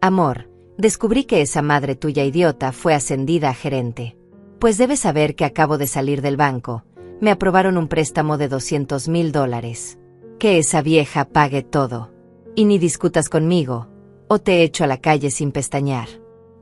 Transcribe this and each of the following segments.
Amor, descubrí que esa madre tuya idiota fue ascendida a gerente. Pues debes saber que acabo de salir del banco. Me aprobaron un préstamo de $200,000. Que esa vieja pague todo. Y ni discutas conmigo, o te echo a la calle sin pestañear.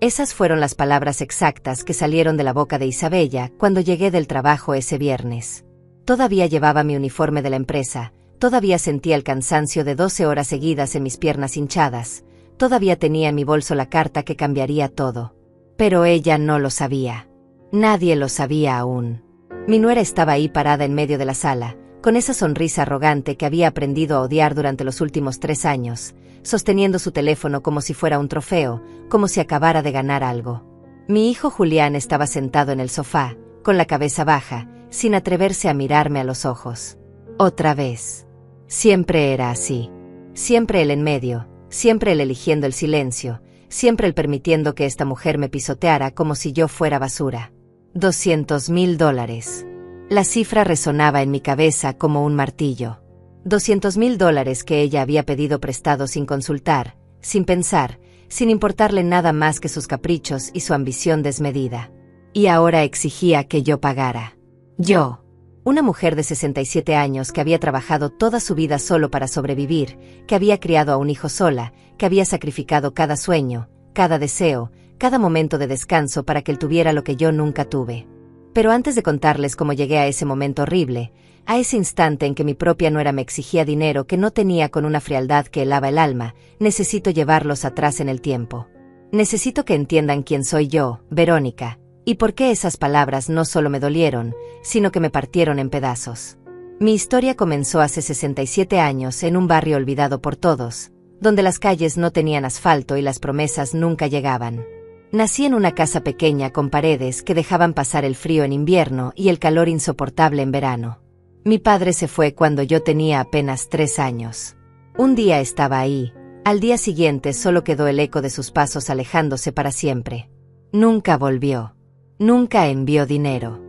Esas fueron las palabras exactas que salieron de la boca de Isabella cuando llegué del trabajo ese viernes. Todavía llevaba mi uniforme de la empresa, todavía sentía el cansancio de 12 horas seguidas en mis piernas hinchadas, todavía tenía en mi bolso la carta que cambiaría todo. Pero ella no lo sabía. Nadie lo sabía aún. Mi nuera estaba ahí parada en medio de la sala, con esa sonrisa arrogante que había aprendido a odiar durante los últimos 3 años, sosteniendo su teléfono como si fuera un trofeo, como si acabara de ganar algo. Mi hijo Julián estaba sentado en el sofá, con la cabeza baja, sin atreverse a mirarme a los ojos. Otra vez. Siempre era así. Siempre él en medio, siempre él eligiendo el silencio, siempre él permitiendo que esta mujer me pisoteara como si yo fuera basura. $200,000. La cifra resonaba en mi cabeza como un martillo. $200,000 que ella había pedido prestado sin consultar, sin pensar, sin importarle nada más que sus caprichos y su ambición desmedida. Y ahora exigía que yo pagara. Yo, una mujer de 67 años que había trabajado toda su vida solo para sobrevivir, que había criado a un hijo sola, que había sacrificado cada sueño, cada deseo, cada momento de descanso para que él tuviera lo que yo nunca tuve. Pero antes de contarles cómo llegué a ese momento horrible, a ese instante en que mi propia nuera me exigía dinero que no tenía con una frialdad que helaba el alma, necesito llevarlos atrás en el tiempo. Necesito que entiendan quién soy yo, Verónica, y por qué esas palabras no solo me dolieron, sino que me partieron en pedazos. Mi historia comenzó hace 67 años en un barrio olvidado por todos, donde las calles no tenían asfalto y las promesas nunca llegaban. Nací en una casa pequeña con paredes que dejaban pasar el frío en invierno y el calor insoportable en verano. Mi padre se fue cuando yo tenía apenas 3 años. Un día estaba ahí, al día siguiente solo quedó el eco de sus pasos alejándose para siempre. Nunca volvió. Nunca envió dinero.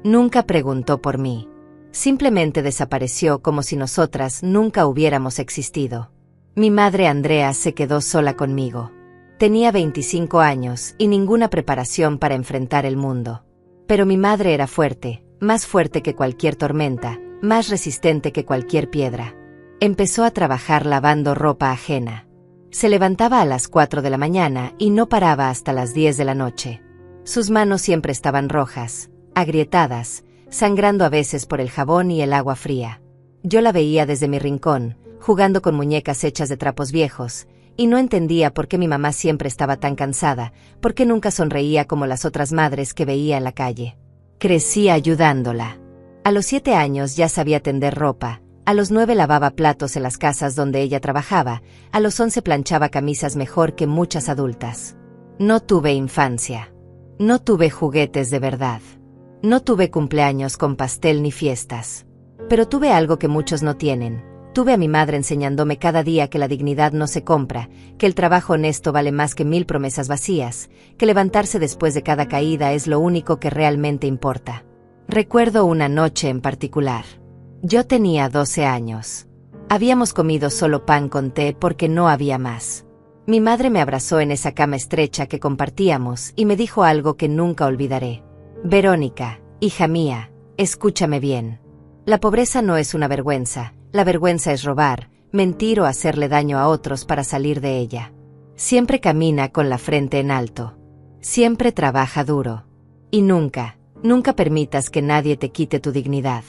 Nunca preguntó por mí. Simplemente desapareció como si nosotras nunca hubiéramos existido. Mi madre Andrea se quedó sola conmigo. Tenía 25 años y ninguna preparación para enfrentar el mundo. Pero mi madre era fuerte, más fuerte que cualquier tormenta, más resistente que cualquier piedra. Empezó a trabajar lavando ropa ajena. Se levantaba a las 4 de la mañana y no paraba hasta las 10 de la noche. Sus manos siempre estaban rojas, agrietadas, sangrando a veces por el jabón y el agua fría. Yo la veía desde mi rincón, jugando con muñecas hechas de trapos viejos, y no entendía por qué mi mamá siempre estaba tan cansada, por qué nunca sonreía como las otras madres que veía en la calle. Crecí ayudándola. A los 7 años ya sabía tender ropa, a los 9 lavaba platos en las casas donde ella trabajaba, a los 11 planchaba camisas mejor que muchas adultas. No tuve infancia. No tuve juguetes de verdad. No tuve cumpleaños con pastel ni fiestas. Pero tuve algo que muchos no tienen. Tuve a mi madre enseñándome cada día que la dignidad no se compra, que el trabajo honesto vale más que 1000 promesas vacías, que levantarse después de cada caída es lo único que realmente importa. Recuerdo una noche en particular. Yo tenía 12 años. Habíamos comido solo pan con té porque no había más. Mi madre me abrazó en esa cama estrecha que compartíamos y me dijo algo que nunca olvidaré. Verónica, hija mía, escúchame bien. La pobreza no es una vergüenza. La vergüenza es robar, mentir o hacerle daño a otros para salir de ella. Siempre camina con la frente en alto. Siempre trabaja duro. Y nunca, nunca permitas que nadie te quite tu dignidad.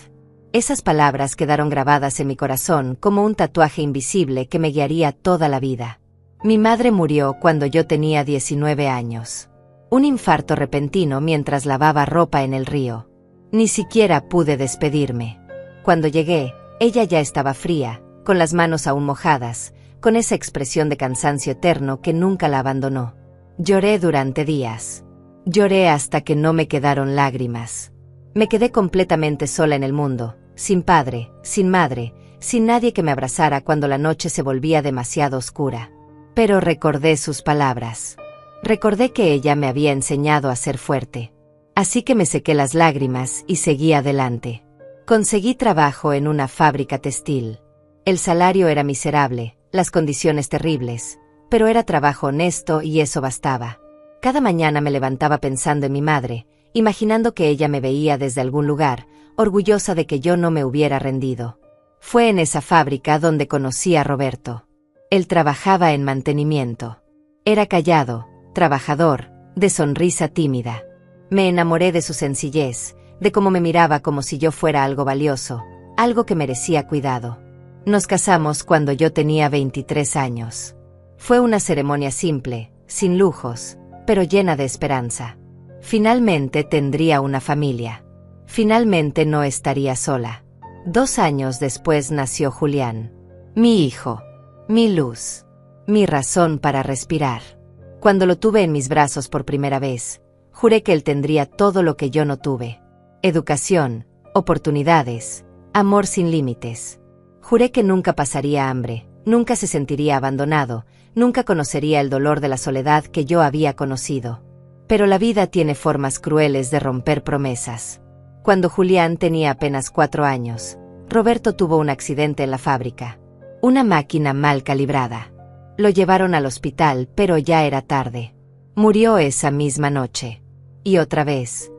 Esas palabras quedaron grabadas en mi corazón como un tatuaje invisible que me guiaría toda la vida. Mi madre murió cuando yo tenía 19 años. Un infarto repentino mientras lavaba ropa en el río. Ni siquiera pude despedirme. Cuando llegué, ella ya estaba fría, con las manos aún mojadas, con esa expresión de cansancio eterno que nunca la abandonó. Lloré durante días. Lloré hasta que no me quedaron lágrimas. Me quedé completamente sola en el mundo, sin padre, sin madre, sin nadie que me abrazara cuando la noche se volvía demasiado oscura. Pero recordé sus palabras. Recordé que ella me había enseñado a ser fuerte. Así que me sequé las lágrimas y seguí adelante. Conseguí trabajo en una fábrica textil. El salario era miserable, las condiciones terribles, pero era trabajo honesto y eso bastaba. Cada mañana me levantaba pensando en mi madre, imaginando que ella me veía desde algún lugar, orgullosa de que yo no me hubiera rendido. Fue en esa fábrica donde conocí a Roberto. Él trabajaba en mantenimiento. Era callado, trabajador, de sonrisa tímida. Me enamoré de su sencillez, de cómo me miraba como si yo fuera algo valioso, algo que merecía cuidado. Nos casamos cuando yo tenía 23 años. Fue una ceremonia simple, sin lujos, pero llena de esperanza. Finalmente tendría una familia. Finalmente no estaría sola. 2 años después nació Julián. Mi hijo. Mi luz. Mi razón para respirar. Cuando lo tuve en mis brazos por primera vez, juré que él tendría todo lo que yo no tuve. Educación, oportunidades, amor sin límites. Juré que nunca pasaría hambre, nunca se sentiría abandonado, nunca conocería el dolor de la soledad que yo había conocido. Pero la vida tiene formas crueles de romper promesas. Cuando Julián tenía apenas 4 años, Roberto tuvo un accidente en la fábrica. Una máquina mal calibrada. Lo llevaron al hospital, pero ya era tarde. Murió esa misma noche. Y otra vez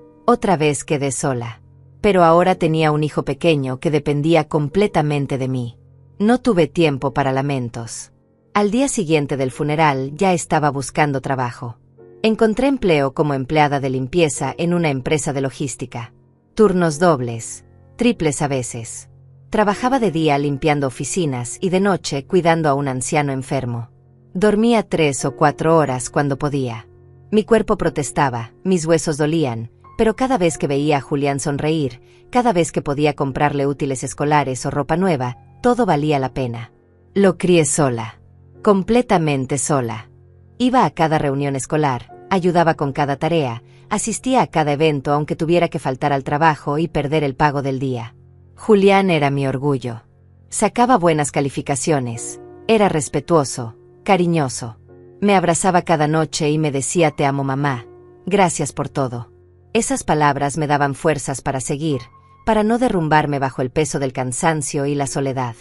quedé sola. Pero ahora tenía un hijo pequeño que dependía completamente de mí. No tuve tiempo para lamentos. Al día siguiente del funeral ya estaba buscando trabajo. Encontré empleo como empleada de limpieza en una empresa de logística. Turnos dobles, triples a veces. Trabajaba de día limpiando oficinas y de noche cuidando a un anciano enfermo. Dormía 3 o 4 horas cuando podía. Mi cuerpo protestaba, mis huesos dolían, pero cada vez que veía a Julián sonreír, cada vez que podía comprarle útiles escolares o ropa nueva, todo valía la pena. Lo crié sola. Completamente sola. Iba a cada reunión escolar, ayudaba con cada tarea, asistía a cada evento aunque tuviera que faltar al trabajo y perder el pago del día. Julián era mi orgullo. Sacaba buenas calificaciones, era respetuoso, cariñoso. Me abrazaba cada noche y me decía te amo mamá, gracias por todo. Esas palabras me daban fuerzas para seguir, para no derrumbarme bajo el peso del cansancio y la soledad.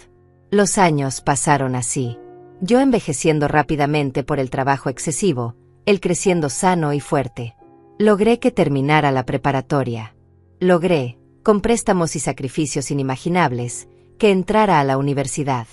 Los años pasaron así. Yo envejeciendo rápidamente por el trabajo excesivo, él creciendo sano y fuerte. Logré que terminara la preparatoria. Logré, con préstamos y sacrificios inimaginables, que entrara a la universidad.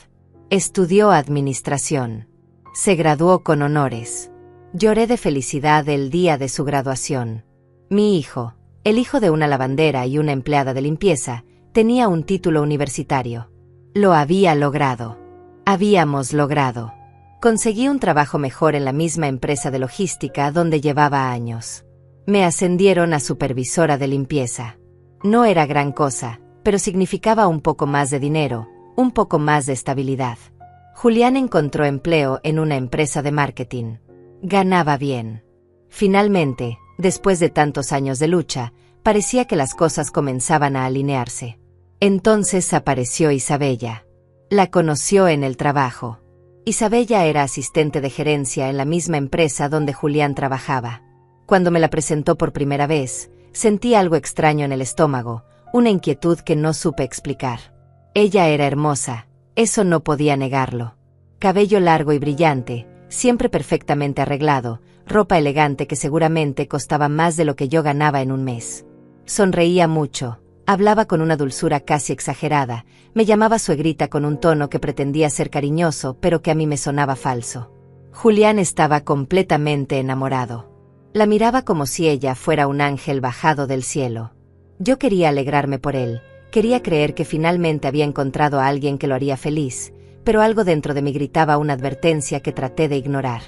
Estudió administración. Se graduó con honores. Lloré de felicidad el día de su graduación. Mi hijo, el hijo de una lavandera y una empleada de limpieza, tenía un título universitario. Lo había logrado. Habíamos logrado. Conseguí un trabajo mejor en la misma empresa de logística donde llevaba años. Me ascendieron a supervisora de limpieza. No era gran cosa, pero significaba un poco más de dinero, un poco más de estabilidad. Julián encontró empleo en una empresa de marketing. Ganaba bien. Finalmente, después de tantos años de lucha, parecía que las cosas comenzaban a alinearse. Entonces apareció Isabella. La conoció en el trabajo. Isabella era asistente de gerencia en la misma empresa donde Julián trabajaba. Cuando me la presentó por primera vez, sentí algo extraño en el estómago, una inquietud que no supe explicar. Ella era hermosa, eso no podía negarlo. Cabello largo y brillante, siempre perfectamente arreglado, ropa elegante que seguramente costaba más de lo que yo ganaba en un mes. Sonreía mucho, hablaba con una dulzura casi exagerada, me llamaba suegrita con un tono que pretendía ser cariñoso pero que a mí me sonaba falso. Julián estaba completamente enamorado. La miraba como si ella fuera un ángel bajado del cielo. Yo quería alegrarme por él, quería creer que finalmente había encontrado a alguien que lo haría feliz, pero algo dentro de mí gritaba una advertencia que traté de ignorar.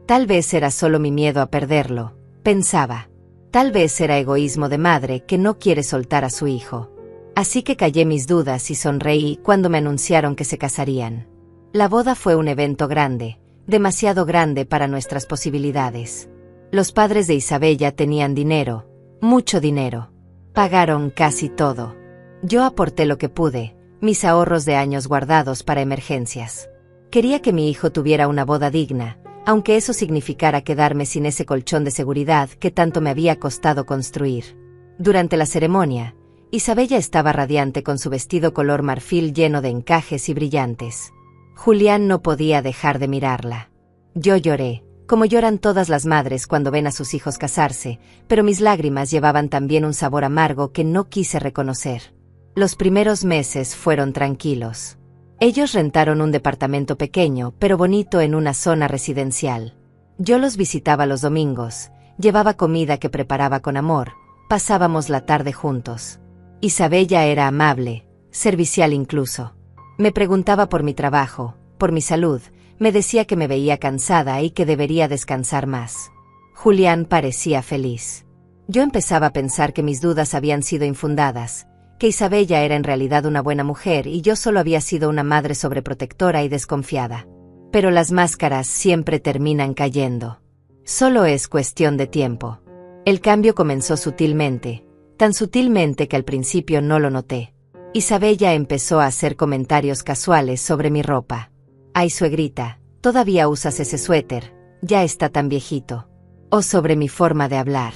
Tal vez era solo mi miedo a perderlo, pensaba. Tal vez era egoísmo de madre que no quiere soltar a su hijo. Así que callé mis dudas y sonreí cuando me anunciaron que se casarían. La boda fue un evento grande, demasiado grande para nuestras posibilidades. Los padres de Isabella tenían dinero, mucho dinero. Pagaron casi todo. Yo aporté lo que pude, mis ahorros de años guardados para emergencias. Quería que mi hijo tuviera una boda digna, aunque eso significara quedarme sin ese colchón de seguridad que tanto me había costado construir. Durante la ceremonia, Isabella estaba radiante con su vestido color marfil lleno de encajes y brillantes. Julián no podía dejar de mirarla. Yo lloré, como lloran todas las madres cuando ven a sus hijos casarse, pero mis lágrimas llevaban también un sabor amargo que no quise reconocer. Los primeros meses fueron tranquilos. Ellos rentaron un departamento pequeño, pero bonito en una zona residencial. Yo los visitaba los domingos, llevaba comida que preparaba con amor, pasábamos la tarde juntos. Isabella era amable, servicial incluso. Me preguntaba por mi trabajo, por mi salud, me decía que me veía cansada y que debería descansar más. Julián parecía feliz. Yo empezaba a pensar que mis dudas habían sido infundadas, que Isabella era en realidad una buena mujer y yo solo había sido una madre sobreprotectora y desconfiada. Pero las máscaras siempre terminan cayendo. Solo es cuestión de tiempo. El cambio comenzó sutilmente, tan sutilmente que al principio no lo noté. Isabella empezó a hacer comentarios casuales sobre mi ropa. «Ay, suegrita, todavía usas ese suéter, ya está tan viejito». O sobre mi forma de hablar.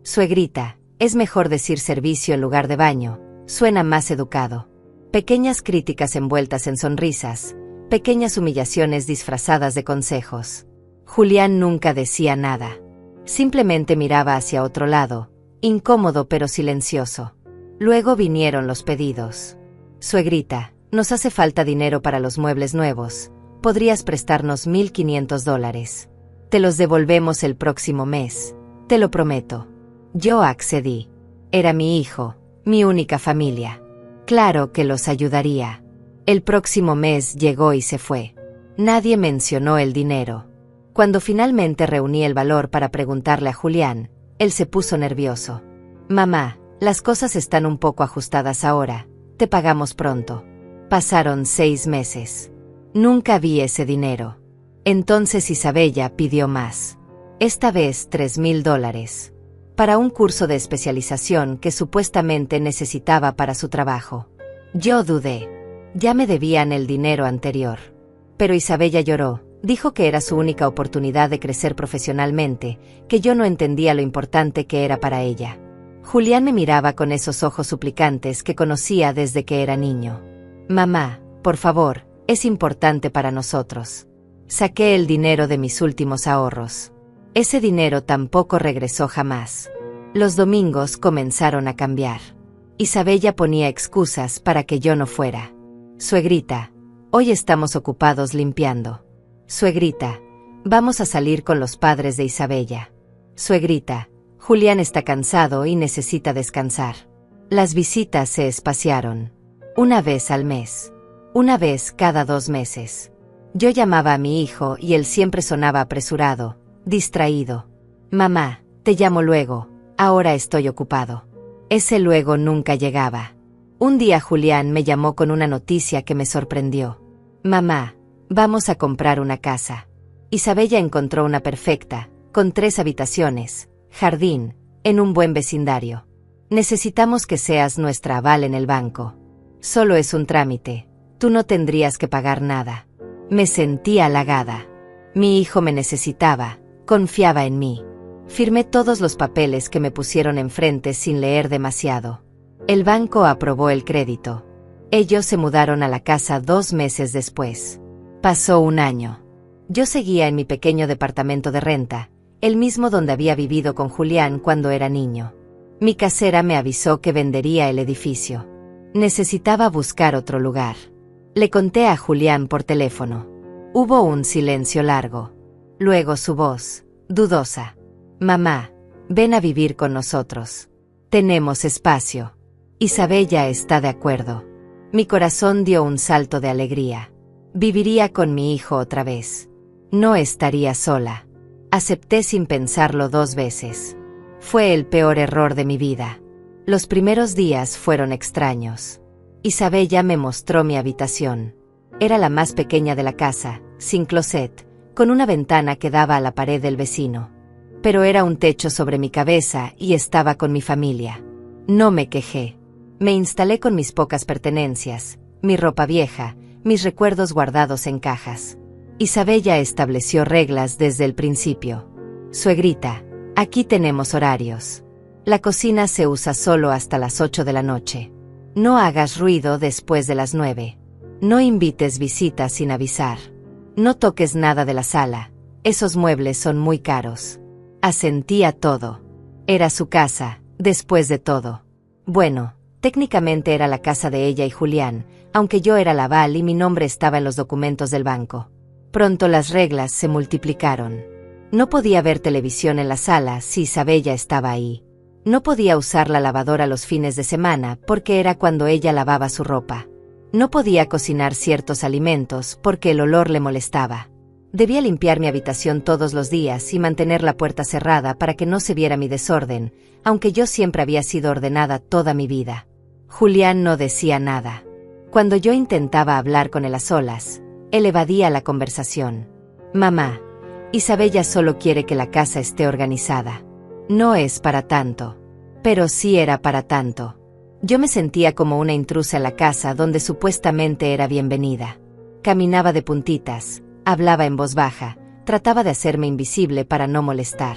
«Suegrita, es mejor decir servicio en lugar de baño, suena más educado». Pequeñas críticas envueltas en sonrisas, pequeñas humillaciones disfrazadas de consejos. Julián nunca decía nada. Simplemente miraba hacia otro lado, incómodo pero silencioso. Luego vinieron los pedidos. «Suegrita, nos hace falta dinero para los muebles nuevos. ¿Podrías prestarnos $1,500? Te los devolvemos el próximo mes. Te lo prometo». Yo accedí. Era mi hijo, mi única familia. Claro que los ayudaría. El próximo mes llegó y se fue. Nadie mencionó el dinero. Cuando finalmente reuní el valor para preguntarle a Julián, él se puso nervioso. «Mamá, las cosas están un poco ajustadas ahora. Te pagamos pronto». Pasaron 6 meses. Nunca vi ese dinero. Entonces Isabella pidió más. Esta vez $3,000. Para un curso de especialización que supuestamente necesitaba para su trabajo. Yo dudé. Ya me debían el dinero anterior. Pero Isabella lloró, dijo que era su única oportunidad de crecer profesionalmente, que yo no entendía lo importante que era para ella. Julián me miraba con esos ojos suplicantes que conocía desde que era niño. «Mamá, por favor, es importante para nosotros». Saqué el dinero de mis últimos ahorros. Ese dinero tampoco regresó jamás. Los domingos comenzaron a cambiar. Isabella ponía excusas para que yo no fuera. «Suegrita, hoy estamos ocupados limpiando». «Suegrita, vamos a salir con los padres de Isabella». «Suegrita, Julián está cansado y necesita descansar». Las visitas se espaciaron. Una vez al mes. Una vez cada 2 meses. Yo llamaba a mi hijo y él siempre sonaba apresurado, distraído. «Mamá, te llamo luego, ahora estoy ocupado». Ese luego nunca llegaba. Un día Julián me llamó con una noticia que me sorprendió. «Mamá, vamos a comprar una casa». Isabella encontró una perfecta, con 3 habitaciones, jardín, en un buen vecindario. «Necesitamos que seas nuestra aval en el banco. Solo es un trámite, tú no tendrías que pagar nada». Me sentí halagada. Mi hijo me necesitaba, confiaba en mí. Firmé todos los papeles que me pusieron enfrente sin leer demasiado. El banco aprobó el crédito. Ellos se mudaron a la casa 2 meses después. Pasó un año. Yo seguía en mi pequeño departamento de renta, el mismo donde había vivido con Julián cuando era niño. Mi casera me avisó que vendería el edificio. Necesitaba buscar otro lugar. Le conté a Julián por teléfono. Hubo un silencio largo. Luego su voz, dudosa. «Mamá, ven a vivir con nosotros. Tenemos espacio». Isabella está de acuerdo. Mi corazón dio un salto de alegría. Viviría con mi hijo otra vez. No estaría sola. Acepté sin pensarlo 2 veces. Fue el peor error de mi vida. Los primeros días fueron extraños. Isabella me mostró mi habitación. Era la más pequeña de la casa, sin closet, con una ventana que daba a la pared del vecino. Pero era un techo sobre mi cabeza y estaba con mi familia. No me quejé. Me instalé con mis pocas pertenencias, mi ropa vieja, mis recuerdos guardados en cajas. Isabella estableció reglas desde el principio. «Suegrita, aquí tenemos horarios. La cocina se usa solo hasta las 8 de la noche. No hagas ruido después de las 9. No invites visitas sin avisar. No toques nada de la sala. Esos muebles son muy caros. Asentía todo. Era su casa, después de todo. Bueno, técnicamente era la casa de ella y Julián, aunque yo era la aval y mi nombre estaba en los documentos del banco. Pronto las reglas se multiplicaron. No podía ver televisión en la sala si Isabella estaba ahí. No podía usar la lavadora los fines de semana porque era cuando ella lavaba su ropa. No podía cocinar ciertos alimentos porque el olor le molestaba. Debía limpiar mi habitación todos los días y mantener la puerta cerrada para que no se viera mi desorden, aunque yo siempre había sido ordenada toda mi vida. Julián no decía nada. Cuando yo intentaba hablar con él a solas, él evadía la conversación. Mamá, Isabella solo quiere que la casa esté organizada. No es para tanto. Pero sí era para tanto. Yo me sentía como una intrusa en la casa donde supuestamente era bienvenida. Caminaba de puntitas, hablaba en voz baja, trataba de hacerme invisible para no molestar.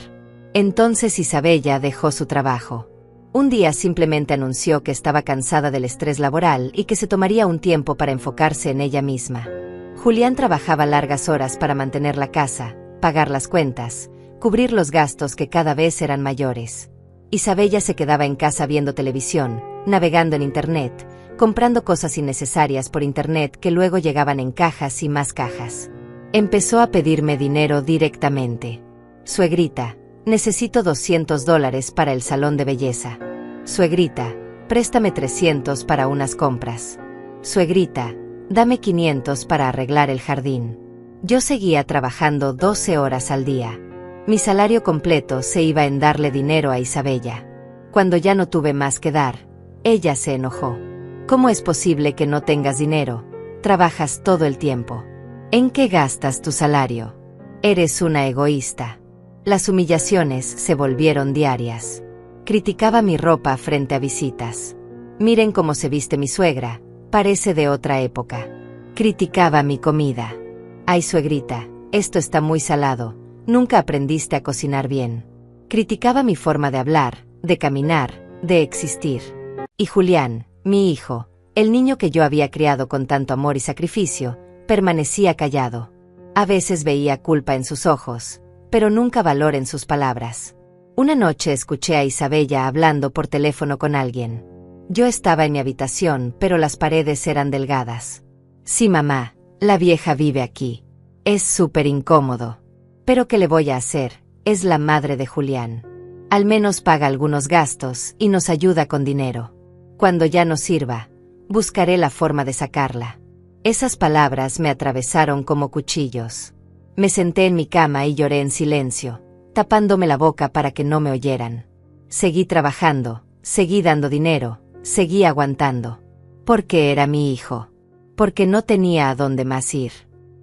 Entonces Isabella dejó su trabajo. Un día simplemente anunció que estaba cansada del estrés laboral y que se tomaría un tiempo para enfocarse en ella misma. Julián trabajaba largas horas para mantener la casa, pagar las cuentas, cubrir los gastos que cada vez eran mayores. Isabella se quedaba en casa viendo televisión, navegando en internet, comprando cosas innecesarias por internet que luego llegaban en cajas y más cajas. Empezó a pedirme dinero directamente. Suegrita, necesito $200 para el salón de belleza. Suegrita, préstame 300 para unas compras. Suegrita, dame 500 para arreglar el jardín. Yo seguía trabajando 12 horas al día. Mi salario completo se iba en darle dinero a Isabella. Cuando ya no tuve más que dar, ella se enojó. ¿Cómo es posible que no tengas dinero? Trabajas todo el tiempo. ¿En qué gastas tu salario? Eres una egoísta. Las humillaciones se volvieron diarias. Criticaba mi ropa frente a visitas. Miren cómo se viste mi suegra, parece de otra época. Criticaba mi comida. Ay, suegrita, esto está muy salado. Nunca aprendiste a cocinar bien. Criticaba mi forma de hablar, de caminar, de existir. Y Julián, mi hijo, el niño que yo había criado con tanto amor y sacrificio, permanecía callado. A veces veía culpa en sus ojos, pero nunca valor en sus palabras. Una noche escuché a Isabella hablando por teléfono con alguien. Yo estaba en mi habitación, pero las paredes eran delgadas. Sí, mamá, la vieja vive aquí. Es súper incómodo. Pero ¿qué le voy a hacer? Es la madre de Julián. Al menos paga algunos gastos y nos ayuda con dinero. Cuando ya no sirva, buscaré la forma de sacarla. Esas palabras me atravesaron como cuchillos. Me senté en mi cama y lloré en silencio, tapándome la boca para que no me oyeran. Seguí trabajando, seguí dando dinero, seguí aguantando. Porque era mi hijo. Porque no tenía a dónde más ir.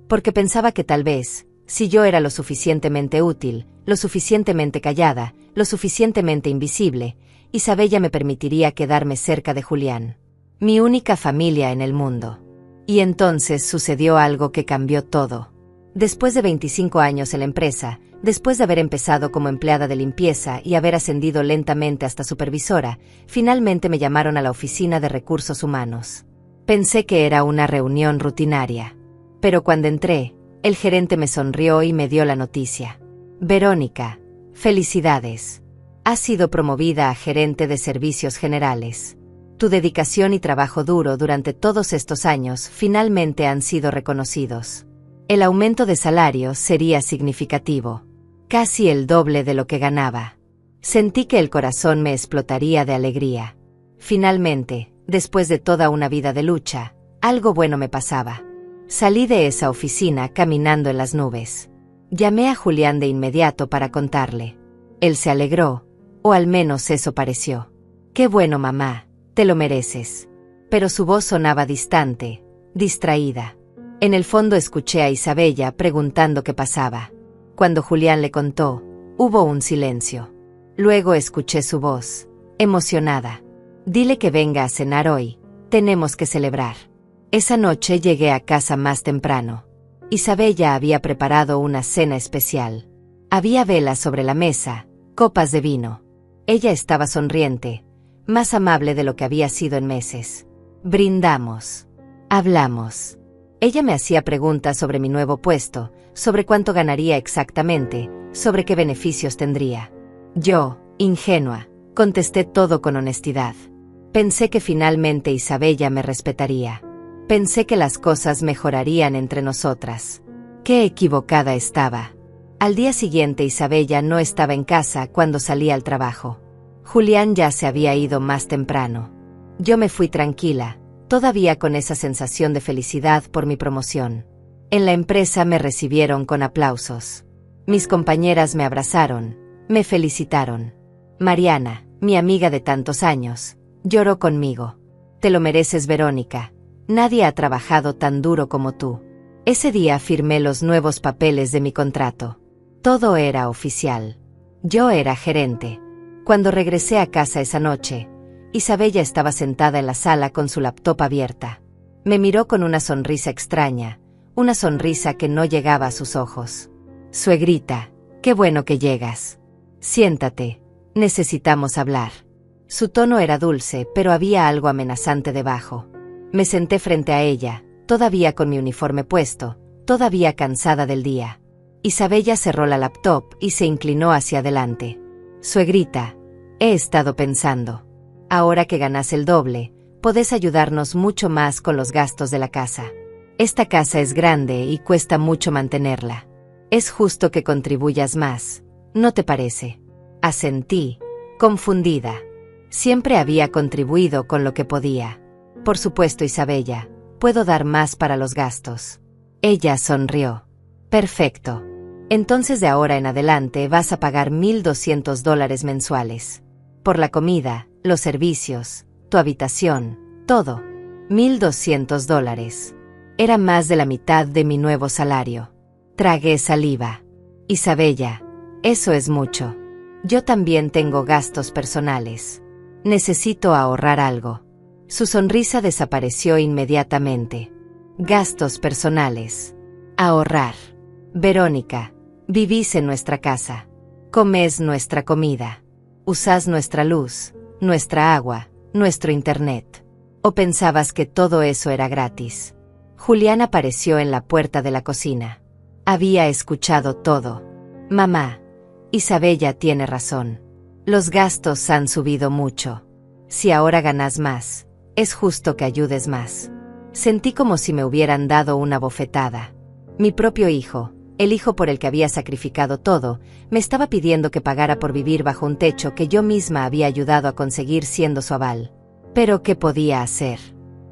Porque pensaba que tal vez, si yo era lo suficientemente útil, lo suficientemente callada, lo suficientemente invisible, Isabella me permitiría quedarme cerca de Julián. Mi única familia en el mundo. Y entonces sucedió algo que cambió todo. Después de 25 años en la empresa, después de haber empezado como empleada de limpieza y haber ascendido lentamente hasta supervisora, finalmente me llamaron a la oficina de recursos humanos. Pensé que era una reunión rutinaria. Pero cuando entré, el gerente me sonrió y me dio la noticia. Verónica, felicidades. Has sido promovida a gerente de servicios generales. Tu dedicación y trabajo duro durante todos estos años finalmente han sido reconocidos. El aumento de salario sería significativo. Casi el doble de lo que ganaba. Sentí que el corazón me explotaría de alegría. Finalmente, después de toda una vida de lucha, algo bueno me pasaba. Salí de esa oficina caminando en las nubes. Llamé a Julián de inmediato para contarle. Él se alegró, o al menos eso pareció. Qué bueno, mamá, te lo mereces. Pero su voz sonaba distante, distraída. En el fondo escuché a Isabella preguntando qué pasaba. Cuando Julián le contó, hubo un silencio. Luego escuché su voz, emocionada. Dile que venga a cenar hoy, tenemos que celebrar. Esa noche llegué a casa más temprano. Isabella había preparado una cena especial. Había velas sobre la mesa, copas de vino. Ella estaba sonriente, más amable de lo que había sido en meses. Brindamos. Hablamos. Ella me hacía preguntas sobre mi nuevo puesto, sobre cuánto ganaría exactamente, sobre qué beneficios tendría. Yo, ingenua, contesté todo con honestidad. Pensé que finalmente Isabella me respetaría. Pensé que las cosas mejorarían entre nosotras. Qué equivocada estaba. Al día siguiente Isabella no estaba en casa cuando salí al trabajo. Julián ya se había ido más temprano. Yo me fui tranquila, todavía con esa sensación de felicidad por mi promoción. En la empresa me recibieron con aplausos. Mis compañeras me abrazaron, me felicitaron. Mariana, mi amiga de tantos años, lloró conmigo. Te lo mereces, Verónica. Nadie ha trabajado tan duro como tú. Ese día firmé los nuevos papeles de mi contrato. Todo era oficial. Yo era gerente. Cuando regresé a casa esa noche, Isabella estaba sentada en la sala con su laptop abierta. Me miró con una sonrisa extraña, una sonrisa que no llegaba a sus ojos. Suegrita, qué bueno que llegas. Siéntate, necesitamos hablar. Su tono era dulce, pero había algo amenazante debajo. Me senté frente a ella, todavía con mi uniforme puesto, todavía cansada del día. Isabella cerró la laptop y se inclinó hacia adelante. Suegrita, he estado pensando. Ahora que ganas el doble, podés ayudarnos mucho más con los gastos de la casa. Esta casa es grande y cuesta mucho mantenerla. Es justo que contribuyas más, ¿no te parece? Asentí, confundida. Siempre había contribuido con lo que podía. Por supuesto, Isabella, puedo dar más para los gastos. Ella sonrió. Perfecto. Entonces de ahora en adelante vas a pagar $1,200 mensuales. Por la comida, los servicios, tu habitación, todo. $1,200. Era más de la mitad de mi nuevo salario. Tragué saliva. Isabella, eso es mucho. Yo también tengo gastos personales. Necesito ahorrar algo. Su sonrisa desapareció inmediatamente. Gastos personales. Ahorrar. Verónica, vivís en nuestra casa. Comés nuestra comida. Usás nuestra luz, nuestra agua, nuestro internet. ¿O pensabas que todo eso era gratis? Julián apareció en la puerta de la cocina. Había escuchado todo. Mamá, Isabella tiene razón. Los gastos han subido mucho. Si ahora ganas más, es justo que ayudes más. Sentí como si me hubieran dado una bofetada. Mi propio hijo, el hijo por el que había sacrificado todo, me estaba pidiendo que pagara por vivir bajo un techo que yo misma había ayudado a conseguir siendo su aval. ¿Pero qué podía hacer?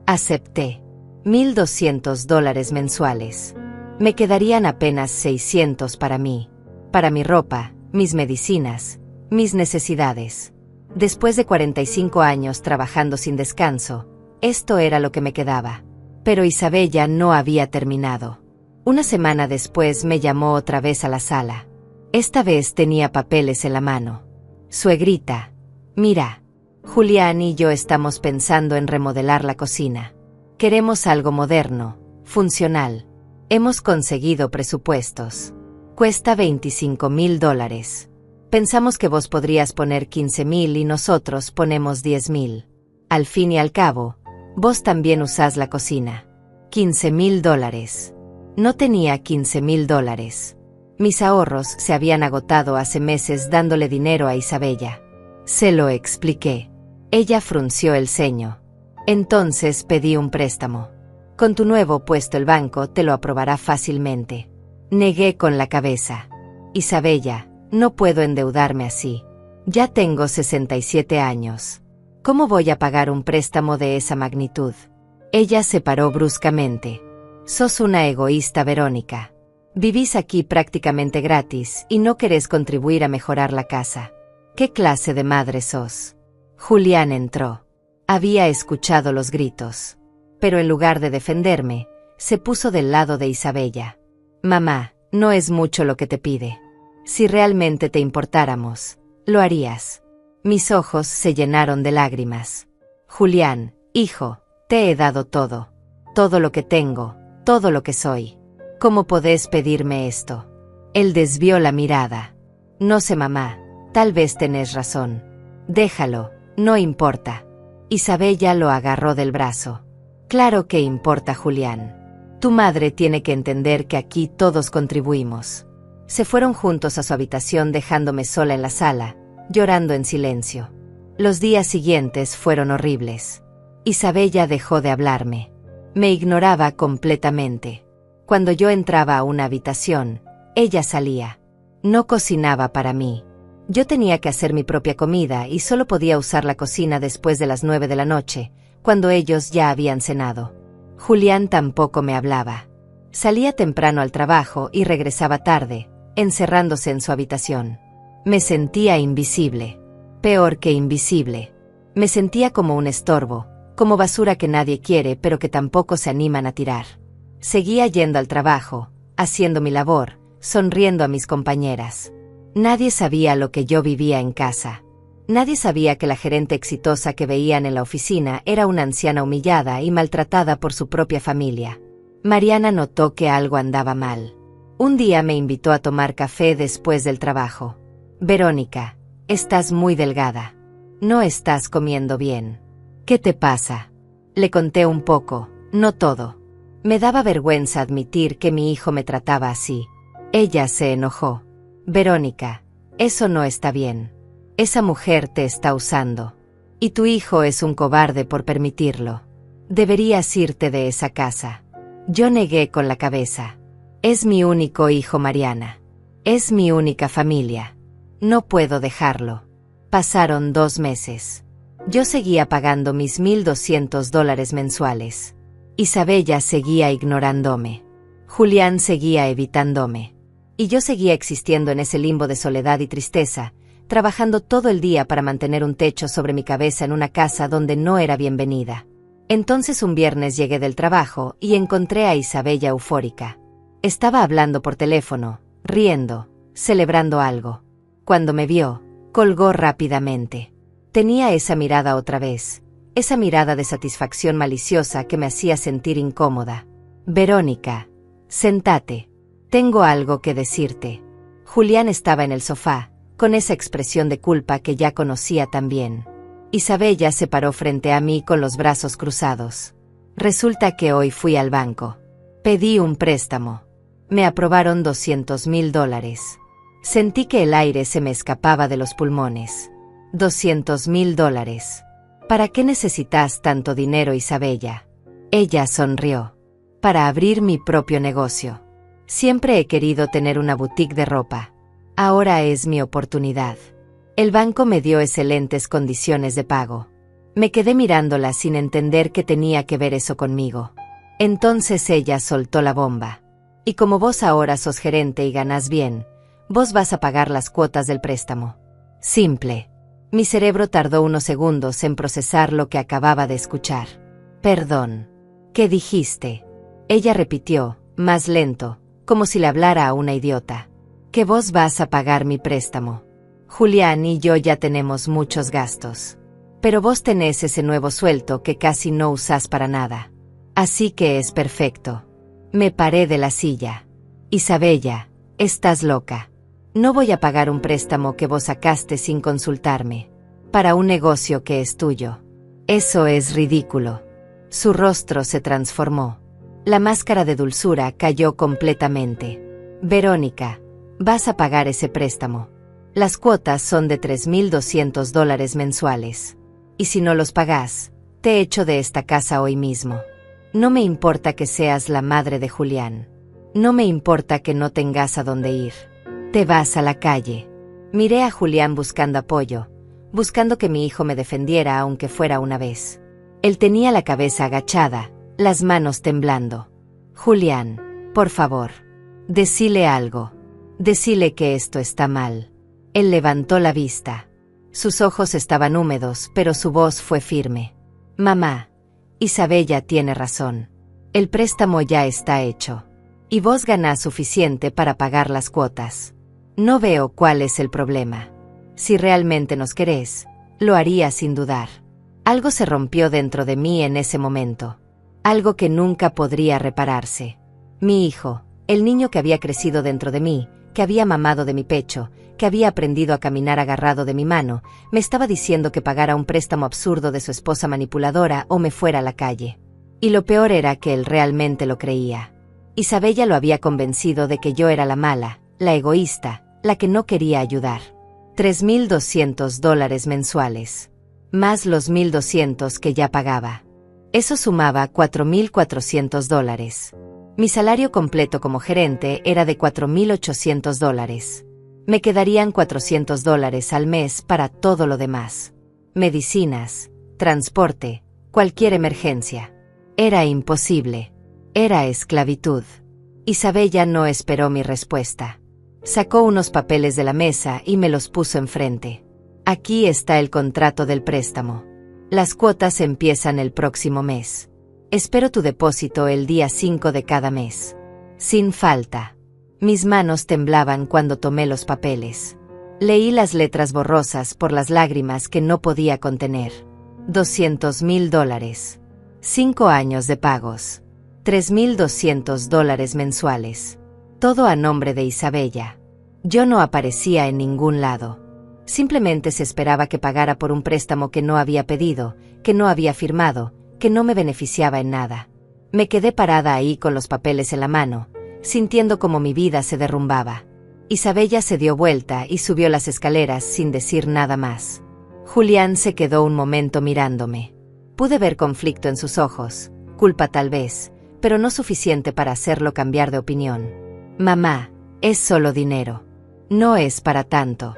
Acepté. $1,200 mensuales. Me quedarían apenas 600 para mí. Para mi ropa, mis medicinas, mis necesidades. Después de 45 años trabajando sin descanso, esto era lo que me quedaba. Pero Isabella no había terminado. Una semana después me llamó otra vez a la sala. Esta vez tenía papeles en la mano. Suegrita, mira, Julián y yo estamos pensando en remodelar la cocina. Queremos algo moderno, funcional. Hemos conseguido presupuestos. Cuesta $25,000. Pensamos que vos podrías poner 15,000 y nosotros ponemos 10,000. Al fin y al cabo, vos también usás la cocina. $15,000. No tenía $15,000. Mis ahorros se habían agotado hace meses dándole dinero a Isabella. Se lo expliqué. Ella frunció el ceño. Entonces pedí un préstamo. Con tu nuevo puesto el banco te lo aprobará fácilmente. Negué con la cabeza. Isabella, no puedo endeudarme así. Ya tengo 67 años. ¿Cómo voy a pagar un préstamo de esa magnitud? Ella se paró bruscamente. Sos una egoísta, Verónica. Vivís aquí prácticamente gratis y no querés contribuir a mejorar la casa. ¿Qué clase de madre sos? Julián entró. Había escuchado los gritos. Pero en lugar de defenderme, se puso del lado de Isabella. Mamá, no es mucho lo que te pide. Si realmente te importáramos, lo harías. Mis ojos se llenaron de lágrimas. Julián, hijo, te he dado todo. Todo lo que tengo, todo lo que soy. ¿Cómo podés pedirme esto? Él desvió la mirada. No sé, mamá, tal vez tenés razón. Déjalo, no importa. Isabella lo agarró del brazo. Claro que importa, Julián. Tu madre tiene que entender que aquí todos contribuimos. Se fueron juntos a su habitación dejándome sola en la sala, llorando en silencio. Los días siguientes fueron horribles. Isabella dejó de hablarme. Me ignoraba completamente. Cuando yo entraba a una habitación, ella salía. No cocinaba para mí. Yo tenía que hacer mi propia comida y solo podía usar la cocina después de las 9 de la noche, cuando ellos ya habían cenado. Julián tampoco me hablaba. Salía temprano al trabajo y regresaba tarde, encerrándose en su habitación. Me sentía invisible. Peor que invisible. Me sentía como un estorbo, como basura que nadie quiere pero que tampoco se animan a tirar. Seguía yendo al trabajo, haciendo mi labor, sonriendo a mis compañeras. Nadie sabía lo que yo vivía en casa. Nadie sabía que la gerente exitosa que veían en la oficina era una anciana humillada y maltratada por su propia familia. Mariana notó que algo andaba mal. Un día me invitó a tomar café después del trabajo. Verónica, estás muy delgada. No estás comiendo bien. ¿Qué te pasa? Le conté un poco, no todo. Me daba vergüenza admitir que mi hijo me trataba así. Ella se enojó. Verónica, eso no está bien. Esa mujer te está usando. Y tu hijo es un cobarde por permitirlo. Deberías irte de esa casa. Yo negué con la cabeza. Es mi único hijo, Mariana. Es mi única familia. No puedo dejarlo. Pasaron 2 meses. Yo seguía pagando mis $1,200 mensuales. Isabella seguía ignorándome. Julián seguía evitándome. Y yo seguía existiendo en ese limbo de soledad y tristeza, trabajando todo el día para mantener un techo sobre mi cabeza en una casa donde no era bienvenida. Entonces un viernes llegué del trabajo y encontré a Isabella eufórica. Estaba hablando por teléfono, riendo, celebrando algo. Cuando me vio, colgó rápidamente. Tenía esa mirada otra vez, esa mirada de satisfacción maliciosa que me hacía sentir incómoda. Verónica, sentate. Tengo algo que decirte. Julián estaba en el sofá, con esa expresión de culpa que ya conocía tan bien. Isabella se paró frente a mí con los brazos cruzados. Resulta que hoy fui al banco. Pedí un préstamo. Me aprobaron $200,000. Sentí que el aire se me escapaba de los pulmones. $200,000. ¿Para qué necesitas tanto dinero, Isabella? Ella sonrió. Para abrir mi propio negocio. Siempre he querido tener una boutique de ropa. Ahora es mi oportunidad. El banco me dio excelentes condiciones de pago. Me quedé mirándola sin entender qué tenía que ver eso conmigo. Entonces ella soltó la bomba. Y como vos ahora sos gerente y ganás bien, vos vas a pagar las cuotas del préstamo. Simple. Mi cerebro tardó unos segundos en procesar lo que acababa de escuchar. Perdón. ¿Qué dijiste? Ella repitió, más lento, como si le hablara a una idiota. Que vos vas a pagar mi préstamo. Julián y yo ya tenemos muchos gastos. Pero vos tenés ese nuevo sueldo que casi no usás para nada. Así que es perfecto. Me paré de la silla. Isabella, estás loca. No voy a pagar un préstamo que vos sacaste sin consultarme. Para un negocio que es tuyo. Eso es ridículo. Su rostro se transformó. La máscara de dulzura cayó completamente. Verónica, vas a pagar ese préstamo. Las cuotas son de $3,200 mensuales. Y si no los pagás, te echo de esta casa hoy mismo. No me importa que seas la madre de Julián. No me importa que no tengas a dónde ir. Te vas a la calle. Miré a Julián buscando apoyo, buscando que mi hijo me defendiera aunque fuera una vez. Él tenía la cabeza agachada, las manos temblando. Julián, por favor, decile algo. Decile que esto está mal. Él levantó la vista. Sus ojos estaban húmedos, pero su voz fue firme. Mamá, Isabella tiene razón. El préstamo ya está hecho. Y vos ganás suficiente para pagar las cuotas. No veo cuál es el problema. Si realmente nos querés, lo haría sin dudar. Algo se rompió dentro de mí en ese momento. Algo que nunca podría repararse. Mi hijo, el niño que había crecido dentro de mí, que había mamado de mi pecho, que había aprendido a caminar agarrado de mi mano, me estaba diciendo que pagara un préstamo absurdo de su esposa manipuladora o me fuera a la calle. Y lo peor era que él realmente lo creía. Isabella lo había convencido de que yo era la mala, la egoísta, la que no quería ayudar. $3,200 mensuales. Más los 1,200 que ya pagaba. Eso sumaba $4,400. Mi salario completo como gerente era de $4,800. Me quedarían $400 al mes para todo lo demás. Medicinas, transporte, cualquier emergencia. Era imposible. Era esclavitud. Isabella no esperó mi respuesta. Sacó unos papeles de la mesa y me los puso enfrente. Aquí está el contrato del préstamo. Las cuotas empiezan el próximo mes. Espero tu depósito el día 5 de cada mes. Sin falta. Mis manos temblaban cuando tomé los papeles. Leí las letras borrosas por las lágrimas que no podía contener. $200,000. 5 años de pagos. $3,200 mensuales. Todo a nombre de Isabella. Yo no aparecía en ningún lado. Simplemente se esperaba que pagara por un préstamo que no había pedido, que no había firmado, que no me beneficiaba en nada. Me quedé parada ahí con los papeles en la mano, sintiendo como mi vida se derrumbaba. Isabella se dio vuelta y subió las escaleras sin decir nada más. Julián se quedó un momento mirándome. Pude ver conflicto en sus ojos, culpa tal vez, pero no suficiente para hacerlo cambiar de opinión. Mamá, es solo dinero. No es para tanto.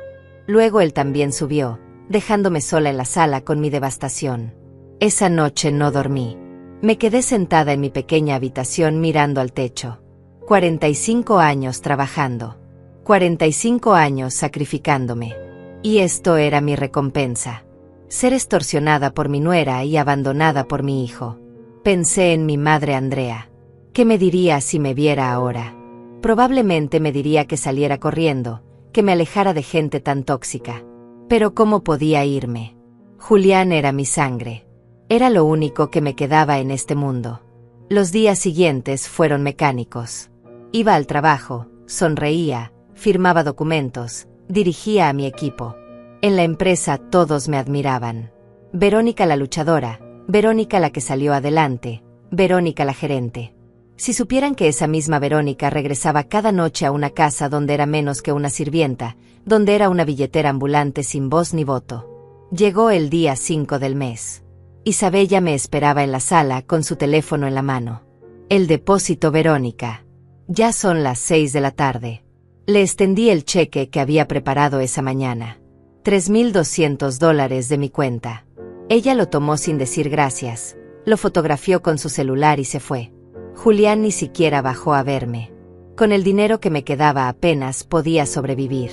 Luego él también subió, dejándome sola en la sala con mi devastación. Esa noche no dormí. Me quedé sentada en mi pequeña habitación mirando al techo. 45 años trabajando. 45 años sacrificándome. Y esto era mi recompensa. Ser extorsionada por mi nuera y abandonada por mi hijo. Pensé en mi madre Andrea. ¿Qué me diría si me viera ahora? Probablemente me diría que saliera corriendo, que me alejara de gente tan tóxica. Pero ¿cómo podía irme? Julián era mi sangre. Era lo único que me quedaba en este mundo. Los días siguientes fueron mecánicos. Iba al trabajo, sonreía, firmaba documentos, dirigía a mi equipo. En la empresa todos me admiraban. Verónica la luchadora, Verónica la que salió adelante, Verónica la gerente. Si supieran que esa misma Verónica regresaba cada noche a una casa donde era menos que una sirvienta, donde era una billetera ambulante sin voz ni voto. Llegó el día 5 del mes. Isabella me esperaba en la sala con su teléfono en la mano. El depósito, Verónica. Ya son las 6 de la tarde. Le extendí el cheque que había preparado esa mañana. $3,200 de mi cuenta. Ella lo tomó sin decir gracias, lo fotografió con su celular y se fue. Julián ni siquiera bajó a verme. Con el dinero que me quedaba apenas podía sobrevivir.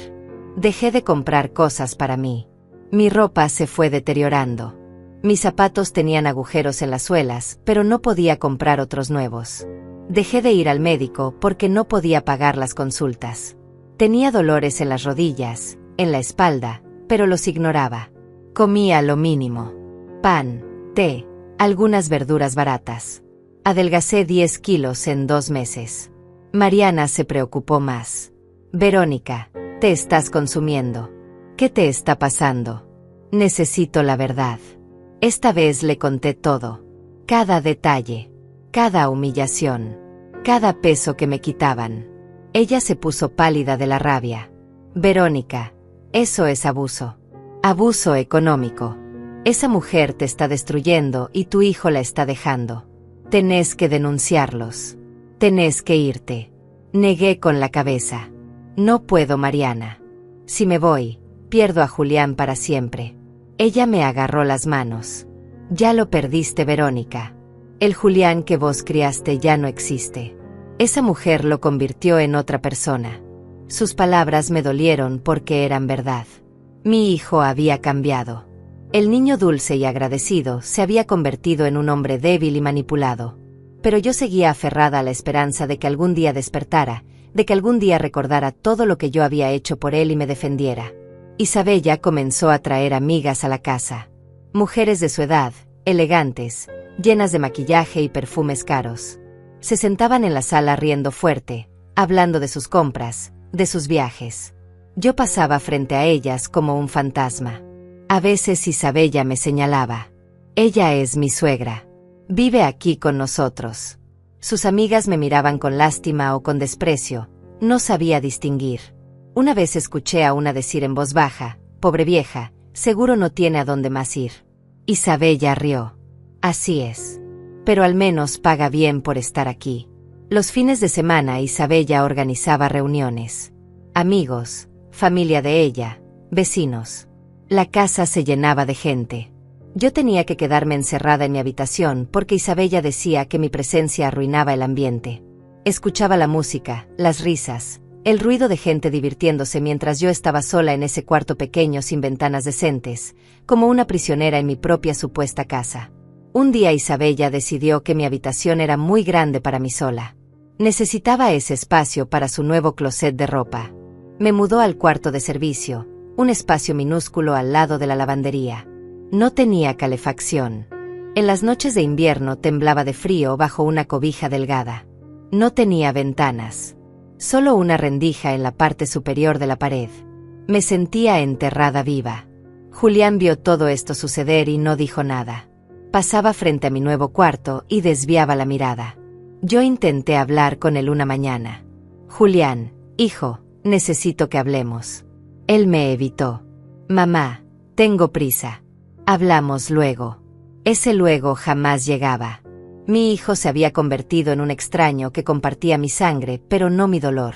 Dejé de comprar cosas para mí. Mi ropa se fue deteriorando. Mis zapatos tenían agujeros en las suelas, pero no podía comprar otros nuevos. Dejé de ir al médico porque no podía pagar las consultas. Tenía dolores en las rodillas, en la espalda, pero los ignoraba. Comía lo mínimo. Pan, té, algunas verduras baratas. Adelgacé 10 kilos en 2 meses. Mariana se preocupó más. Verónica, te estás consumiendo. ¿Qué te está pasando? Necesito la verdad. Esta vez le conté todo. Cada detalle. Cada humillación. Cada peso que me quitaban. Ella se puso pálida de la rabia. Verónica, eso es abuso. Abuso económico. Esa mujer te está destruyendo y tu hijo la está dejando. Tenés que denunciarlos. Tenés que irte. Negué con la cabeza. No puedo, Mariana. Si me voy, pierdo a Julián para siempre. Ella me agarró las manos. Ya lo perdiste, Verónica. El Julián que vos criaste ya no existe. Esa mujer lo convirtió en otra persona. Sus palabras me dolieron porque eran verdad. Mi hijo había cambiado. El niño dulce y agradecido se había convertido en un hombre débil y manipulado. Pero yo seguía aferrada a la esperanza de que algún día despertara, de que algún día recordara todo lo que yo había hecho por él y me defendiera. Isabella comenzó a traer amigas a la casa. Mujeres de su edad, elegantes, llenas de maquillaje y perfumes caros. Se sentaban en la sala riendo fuerte, hablando de sus compras, de sus viajes. Yo pasaba frente a ellas como un fantasma. A veces Isabella me señalaba. Ella es mi suegra. Vive aquí con nosotros. Sus amigas me miraban con lástima o con desprecio, no sabía distinguir. Una vez escuché a una decir en voz baja: «Pobre vieja, seguro no tiene a dónde más ir». Isabella rió. «Así es. Pero al menos paga bien por estar aquí». Los fines de semana Isabella organizaba reuniones. Amigos, familia de ella, vecinos. La casa se llenaba de gente. Yo tenía que quedarme encerrada en mi habitación porque Isabella decía que mi presencia arruinaba el ambiente. Escuchaba la música, las risas, el ruido de gente divirtiéndose mientras yo estaba sola en ese cuarto pequeño sin ventanas decentes, como una prisionera en mi propia supuesta casa. Un día Isabella decidió que mi habitación era muy grande para mí sola. Necesitaba ese espacio para su nuevo closet de ropa. Me mudó al cuarto de servicio, un espacio minúsculo al lado de la lavandería. No tenía calefacción. En las noches de invierno temblaba de frío bajo una cobija delgada. No tenía ventanas. Solo una rendija en la parte superior de la pared. Me sentía enterrada viva. Julián vio todo esto suceder y no dijo nada. Pasaba frente a mi nuevo cuarto y desviaba la mirada. Yo intenté hablar con él una mañana. «Julián, hijo, necesito que hablemos». Él me evitó. «Mamá, tengo prisa. Hablamos luego». Ese luego jamás llegaba. Mi hijo se había convertido en un extraño que compartía mi sangre, pero no mi dolor.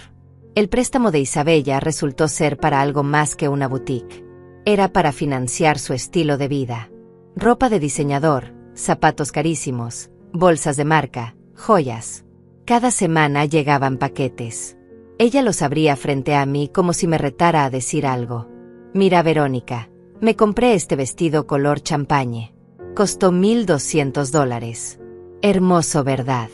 El préstamo de Isabella resultó ser para algo más que una boutique. Era para financiar su estilo de vida. Ropa de diseñador, zapatos carísimos, bolsas de marca, joyas. Cada semana llegaban paquetes. Ella los abría frente a mí como si me retara a decir algo. «Mira, Verónica, me compré este vestido color champañe. Costó $1,200. Hermoso, ¿verdad?».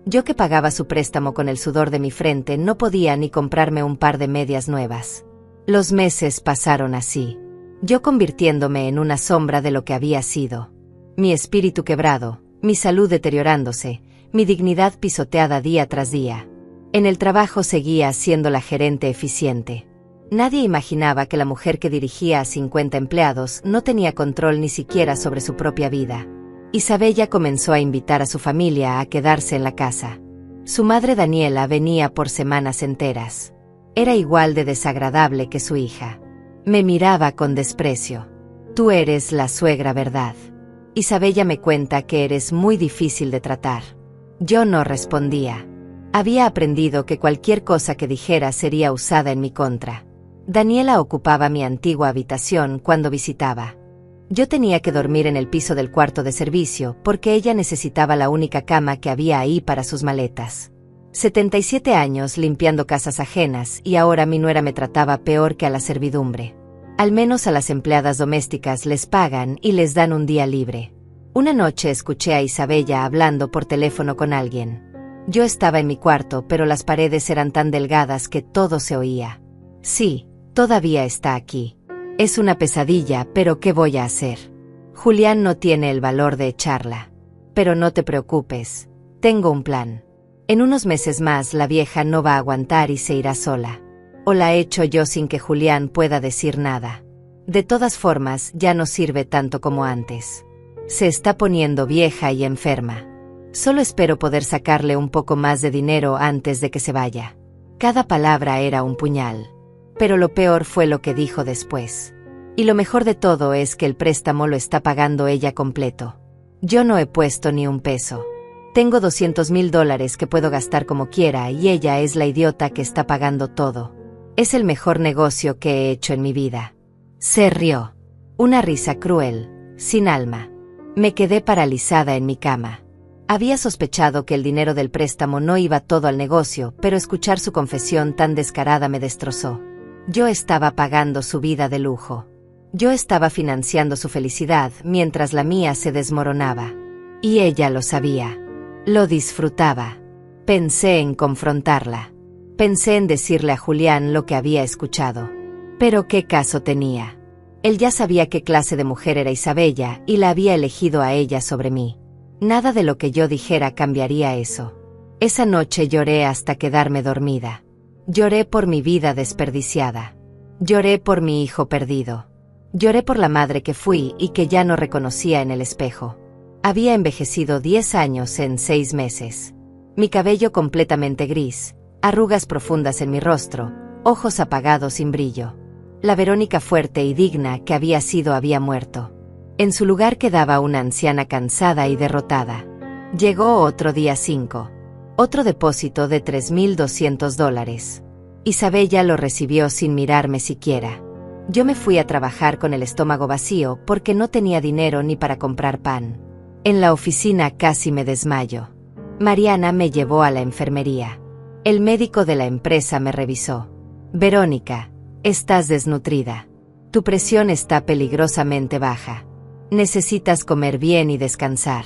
Yo, que pagaba su préstamo con el sudor de mi frente, no podía ni comprarme un par de medias nuevas. Los meses pasaron así. Yo convirtiéndome en una sombra de lo que había sido. Mi espíritu quebrado, mi salud deteriorándose, mi dignidad pisoteada día tras día. En el trabajo seguía siendo la gerente eficiente. Nadie imaginaba que la mujer que dirigía a 50 empleados no tenía control ni siquiera sobre su propia vida. Isabella comenzó a invitar a su familia a quedarse en la casa. Su madre Daniela venía por semanas enteras. Era igual de desagradable que su hija. Me miraba con desprecio. «Tú eres la suegra, ¿verdad? Isabella me cuenta que eres muy difícil de tratar». Yo no respondía. Había aprendido que cualquier cosa que dijera sería usada en mi contra. Daniela ocupaba mi antigua habitación cuando visitaba. Yo tenía que dormir en el piso del cuarto de servicio porque ella necesitaba la única cama que había ahí para sus maletas. 77 años limpiando casas ajenas y ahora mi nuera me trataba peor que a la servidumbre. Al menos a las empleadas domésticas les pagan y les dan un día libre. Una noche escuché a Isabella hablando por teléfono con alguien. Yo estaba en mi cuarto, pero las paredes eran tan delgadas que todo se oía. «Sí, todavía está aquí. Es una pesadilla, pero ¿qué voy a hacer? Julián no tiene el valor de echarla. Pero no te preocupes, tengo un plan. En unos meses más la vieja no va a aguantar y se irá sola. O la echo yo sin que Julián pueda decir nada. De todas formas, ya no sirve tanto como antes. Se está poniendo vieja y enferma. Solo espero poder sacarle un poco más de dinero antes de que se vaya». Cada palabra era un puñal. Pero lo peor fue lo que dijo después. Y lo mejor de todo es que el préstamo lo está pagando ella completo. Yo no he puesto ni un peso. Tengo $200,000 que puedo gastar como quiera y ella es la idiota que está pagando todo. Es el mejor negocio que he hecho en mi vida. Se rió. Una risa cruel, sin alma. Me quedé paralizada en mi cama. Había sospechado que el dinero del préstamo no iba todo al negocio, pero escuchar su confesión tan descarada me destrozó. Yo estaba pagando su vida de lujo. Yo estaba financiando su felicidad mientras la mía se desmoronaba. Y ella lo sabía. Lo disfrutaba. Pensé en confrontarla. Pensé en decirle a Julián lo que había escuchado. Pero ¿qué caso tenía? Él ya sabía qué clase de mujer era Isabella y la había elegido a ella sobre mí. Nada de lo que yo dijera cambiaría eso. Esa noche lloré hasta quedarme dormida. Lloré por mi vida desperdiciada. Lloré por mi hijo perdido. Lloré por la madre que fui y que ya no reconocía en el espejo. Había envejecido 10 años en 6 meses. Mi cabello completamente gris, arrugas profundas en mi rostro, ojos apagados sin brillo. La Verónica fuerte y digna que había sido había muerto. En su lugar quedaba una anciana cansada y derrotada. Llegó otro día 5. Otro depósito de $3,200. Isabella lo recibió sin mirarme siquiera. Yo me fui a trabajar con el estómago vacío porque no tenía dinero ni para comprar pan. En la oficina casi me desmayo. Mariana me llevó a la enfermería. El médico de la empresa me revisó. Verónica, estás desnutrida. Tu presión está peligrosamente baja. Necesitas comer bien y descansar.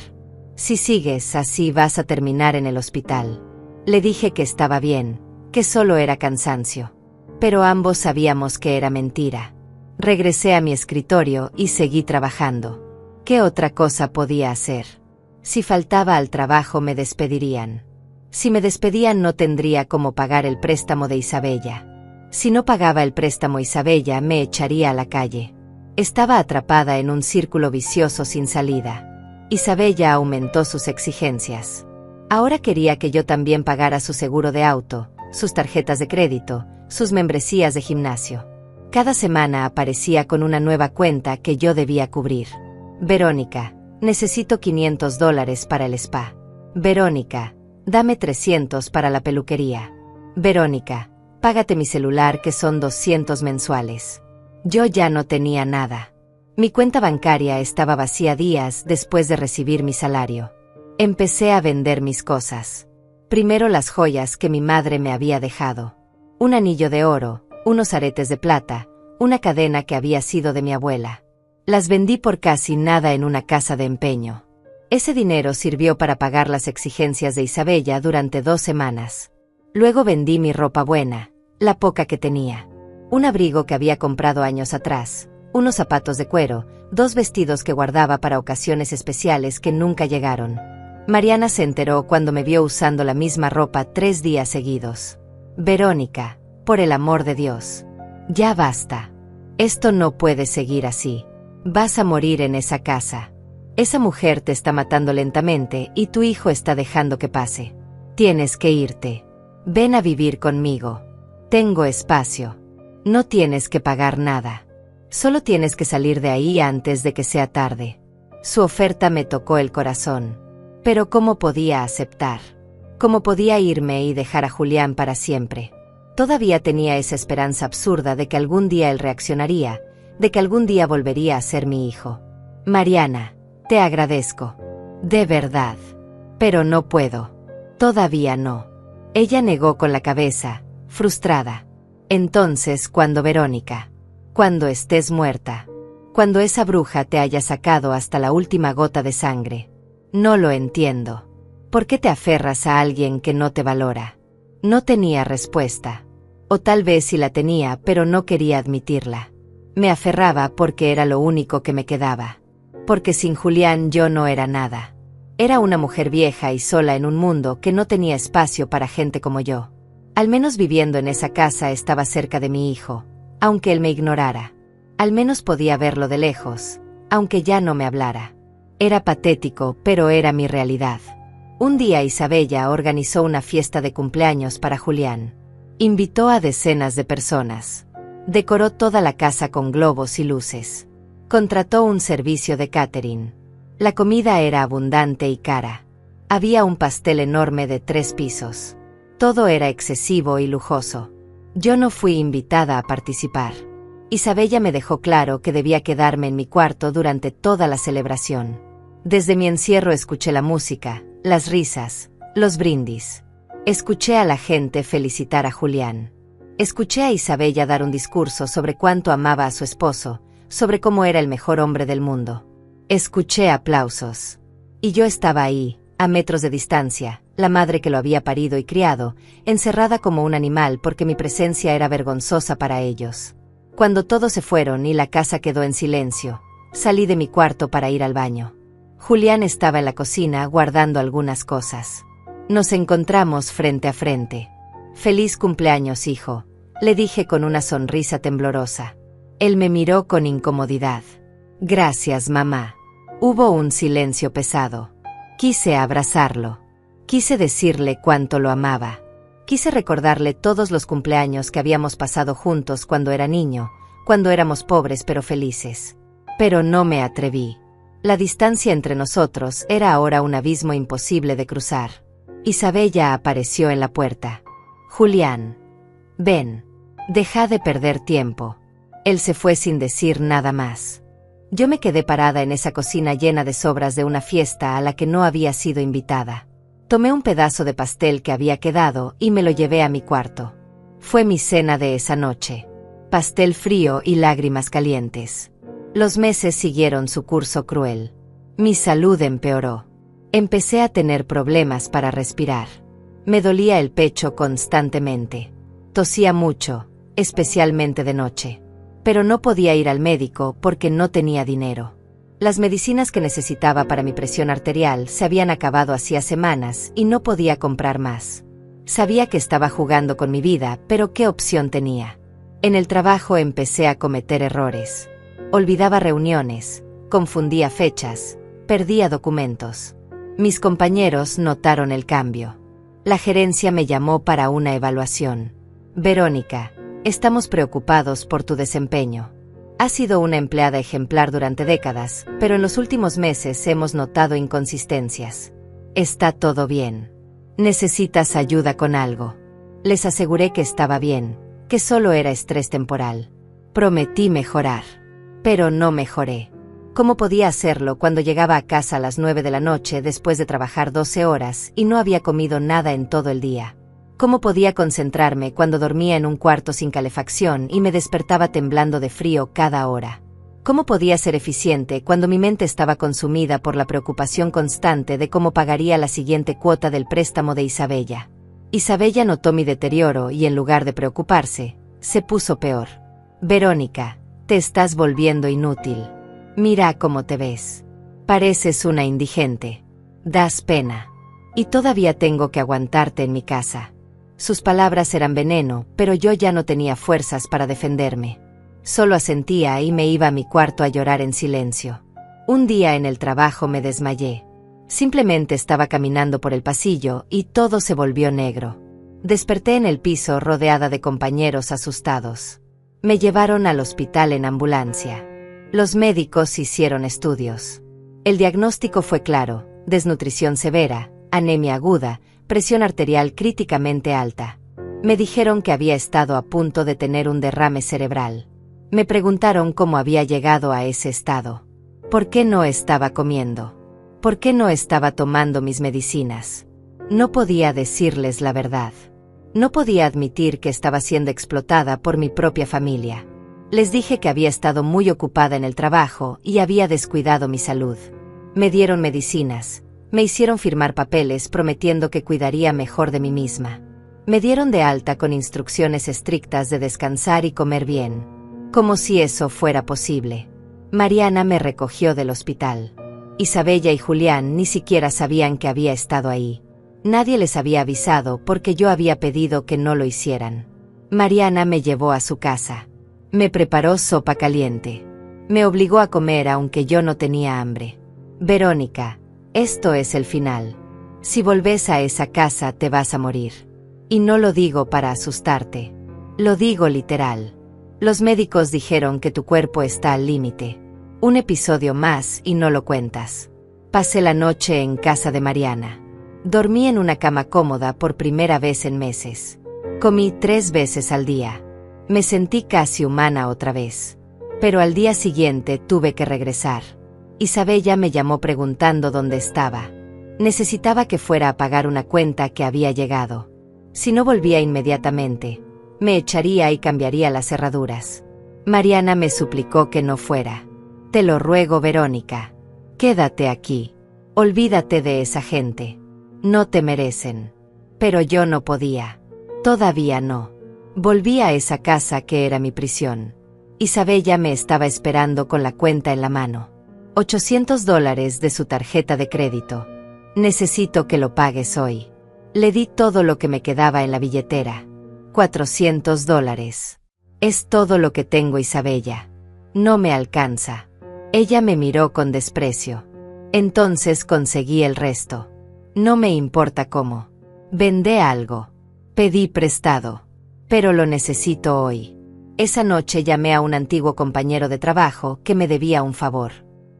Si sigues así vas a terminar en el hospital. Le dije que estaba bien, que solo era cansancio. Pero ambos sabíamos que era mentira. Regresé a mi escritorio y seguí trabajando. ¿Qué otra cosa podía hacer? Si faltaba al trabajo me despedirían. Si me despedían no tendría cómo pagar el préstamo de Isabella. Si no pagaba el préstamo Isabella me echaría a la calle. Estaba atrapada en un círculo vicioso sin salida. Isabella aumentó sus exigencias. Ahora quería que yo también pagara su seguro de auto, sus tarjetas de crédito, sus membresías de gimnasio. Cada semana aparecía con una nueva cuenta que yo debía cubrir. Verónica, necesito $500 para el spa. Verónica, dame 300 para la peluquería. Verónica, págate mi celular que son 200 mensuales. Yo ya no tenía nada. Mi cuenta bancaria estaba vacía días después de recibir mi salario. Empecé a vender mis cosas. Primero las joyas que mi madre me había dejado. Un anillo de oro, unos aretes de plata, una cadena que había sido de mi abuela. Las vendí por casi nada en una casa de empeño. Ese dinero sirvió para pagar las exigencias de Isabella durante 2 semanas. Luego vendí mi ropa buena, la poca que tenía. Un abrigo que había comprado años atrás, unos zapatos de cuero, 2 vestidos que guardaba para ocasiones especiales que nunca llegaron. Mariana se enteró cuando me vio usando la misma ropa 3 días seguidos. Verónica, por el amor de Dios. Ya basta. Esto no puede seguir así. Vas a morir en esa casa. Esa mujer te está matando lentamente y tu hijo está dejando que pase. Tienes que irte. Ven a vivir conmigo. Tengo espacio. No tienes que pagar nada. Solo tienes que salir de ahí antes de que sea tarde. Su oferta me tocó el corazón. Pero ¿cómo podía aceptar? ¿Cómo podía irme y dejar a Julián para siempre? Todavía tenía esa esperanza absurda de que algún día él reaccionaría, de que algún día volvería a ser mi hijo. Mariana, te agradezco. De verdad. Pero no puedo. Todavía no. Ella negó con la cabeza, frustrada. Entonces, ¿cuándo, Verónica? Cuando estés muerta. Cuando esa bruja te haya sacado hasta la última gota de sangre. No lo entiendo. ¿Por qué te aferras a alguien que no te valora? No tenía respuesta. O tal vez sí la tenía, pero no quería admitirla. Me aferraba porque era lo único que me quedaba. Porque sin Julián yo no era nada. Era una mujer vieja y sola en un mundo que no tenía espacio para gente como yo. Al menos viviendo en esa casa estaba cerca de mi hijo, aunque él me ignorara. Al menos podía verlo de lejos, aunque ya no me hablara. Era patético, pero era mi realidad. Un día Isabella organizó una fiesta de cumpleaños para Julián. Invitó a decenas de personas. Decoró toda la casa con globos y luces. Contrató un servicio de catering. La comida era abundante y cara. Había un pastel enorme de 3 pisos. Todo era excesivo y lujoso. Yo no fui invitada a participar. Isabella me dejó claro que debía quedarme en mi cuarto durante toda la celebración. Desde mi encierro escuché la música, las risas, los brindis. Escuché a la gente felicitar a Julián. Escuché a Isabella dar un discurso sobre cuánto amaba a su esposo, sobre cómo era el mejor hombre del mundo. Escuché aplausos. Y yo estaba ahí, a metros de distancia, la madre que lo había parido y criado, encerrada como un animal porque mi presencia era vergonzosa para ellos. Cuando todos se fueron y la casa quedó en silencio, salí de mi cuarto para ir al baño. Julián estaba en la cocina guardando algunas cosas. Nos encontramos frente a frente. «Feliz cumpleaños, hijo», le dije con una sonrisa temblorosa. Él me miró con incomodidad. «Gracias, mamá». Hubo un silencio pesado. Quise abrazarlo. Quise decirle cuánto lo amaba. Quise recordarle todos los cumpleaños que habíamos pasado juntos cuando era niño, cuando éramos pobres pero felices. Pero no me atreví. La distancia entre nosotros era ahora un abismo imposible de cruzar. Isabella apareció en la puerta. Julián. Ven. Deja de perder tiempo. Él se fue sin decir nada más. Yo me quedé parada en esa cocina llena de sobras de una fiesta a la que no había sido invitada. Tomé un pedazo de pastel que había quedado y me lo llevé a mi cuarto. Fue mi cena de esa noche. Pastel frío y lágrimas calientes. Los meses siguieron su curso cruel. Mi salud empeoró. Empecé a tener problemas para respirar. Me dolía el pecho constantemente. Tosía mucho, especialmente de noche. Pero no podía ir al médico porque no tenía dinero. Las medicinas que necesitaba para mi presión arterial se habían acabado hacía semanas y no podía comprar más. Sabía que estaba jugando con mi vida, pero ¿qué opción tenía? En el trabajo empecé a cometer errores. Olvidaba reuniones, confundía fechas, perdía documentos. Mis compañeros notaron el cambio. La gerencia me llamó para una evaluación. Verónica, estamos preocupados por tu desempeño. Has sido una empleada ejemplar durante décadas, pero en los últimos meses hemos notado inconsistencias. Está todo bien. Necesitas ayuda con algo. Les aseguré que estaba bien, que solo era estrés temporal. Prometí mejorar. Pero no mejoré. ¿Cómo podía hacerlo cuando llegaba a casa a las 9 de la noche después de trabajar 12 horas y no había comido nada en todo el día? ¿Cómo podía concentrarme cuando dormía en un cuarto sin calefacción y me despertaba temblando de frío cada hora? ¿Cómo podía ser eficiente cuando mi mente estaba consumida por la preocupación constante de cómo pagaría la siguiente cuota del préstamo de Isabella? Isabella notó mi deterioro y en lugar de preocuparse, se puso peor. Verónica, te estás volviendo inútil. Mira cómo te ves. Pareces una indigente. Das pena. Y todavía tengo que aguantarte en mi casa. Sus palabras eran veneno, pero yo ya no tenía fuerzas para defenderme. Solo asentía y me iba a mi cuarto a llorar en silencio. Un día en el trabajo me desmayé. Simplemente estaba caminando por el pasillo y todo se volvió negro. Desperté en el piso rodeada de compañeros asustados. Me llevaron al hospital en ambulancia. Los médicos hicieron estudios. El diagnóstico fue claro: desnutrición severa, anemia aguda, presión arterial críticamente alta. Me dijeron que había estado a punto de tener un derrame cerebral. Me preguntaron cómo había llegado a ese estado. ¿Por qué no estaba comiendo? ¿Por qué no estaba tomando mis medicinas? No podía decirles la verdad. No podía admitir que estaba siendo explotada por mi propia familia. Les dije que había estado muy ocupada en el trabajo y había descuidado mi salud. Me dieron medicinas. Me hicieron firmar papeles prometiendo que cuidaría mejor de mí misma. Me dieron de alta con instrucciones estrictas de descansar y comer bien. Como si eso fuera posible. Mariana me recogió del hospital. Isabella y Julián ni siquiera sabían que había estado ahí. Nadie les había avisado porque yo había pedido que no lo hicieran. Mariana me llevó a su casa. Me preparó sopa caliente. Me obligó a comer aunque yo no tenía hambre. Verónica, esto es el final. Si volves a esa casa te vas a morir. Y no lo digo para asustarte. Lo digo literal. Los médicos dijeron que tu cuerpo está al límite. Un episodio más y no lo cuentas. Pasé la noche en casa de Mariana. Dormí en una cama cómoda por primera vez en meses. Comí 3 veces al día. Me sentí casi humana otra vez. Pero al día siguiente tuve que regresar. Isabella me llamó preguntando dónde estaba. Necesitaba que fuera a pagar una cuenta que había llegado. Si no volvía inmediatamente, me echaría y cambiaría las cerraduras. Mariana me suplicó que no fuera. Te lo ruego, Verónica. Quédate aquí. Olvídate de esa gente. No te merecen. Pero yo no podía. Todavía no. Volví a esa casa que era mi prisión. Isabella me estaba esperando con la cuenta en la mano. $800 de su tarjeta de crédito. Necesito que lo pagues hoy. Le di todo lo que me quedaba en la billetera. $400. Es todo lo que tengo, Isabella. No me alcanza. Ella me miró con desprecio. Entonces conseguí el resto. No me importa cómo. Vendé algo. Pedí prestado. Pero lo necesito hoy. Esa noche llamé a un antiguo compañero de trabajo que me debía un favor.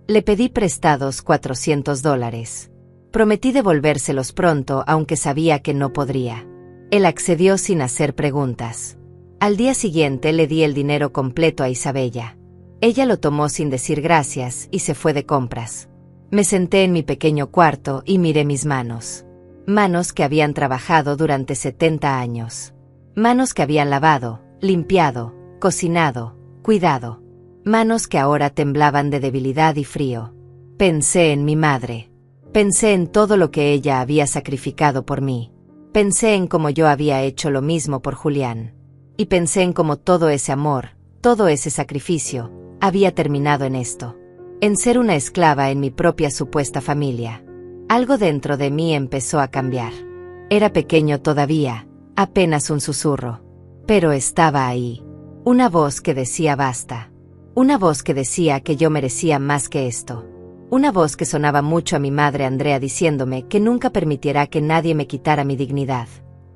Le pedí prestados $400. Prometí devolvérselos pronto, aunque sabía que no podría. Él accedió sin hacer preguntas. Al día siguiente le di el dinero completo a Isabella. Ella lo tomó sin decir gracias y se fue de compras. Me senté en mi pequeño cuarto y miré mis manos. Manos que habían trabajado durante 70 años. Manos que habían lavado, limpiado, cocinado, cuidado. Manos que ahora temblaban de debilidad y frío. Pensé en mi madre. Pensé en todo lo que ella había sacrificado por mí. Pensé en cómo yo había hecho lo mismo por Julián. Y pensé en cómo todo ese amor, todo ese sacrificio, había terminado en esto. En ser una esclava en mi propia supuesta familia. Algo dentro de mí empezó a cambiar. Era pequeño todavía, apenas un susurro. Pero estaba ahí. Una voz que decía basta. Una voz que decía que yo merecía más que esto. Una voz que sonaba mucho a mi madre Andrea diciéndome que nunca permitiera que nadie me quitara mi dignidad.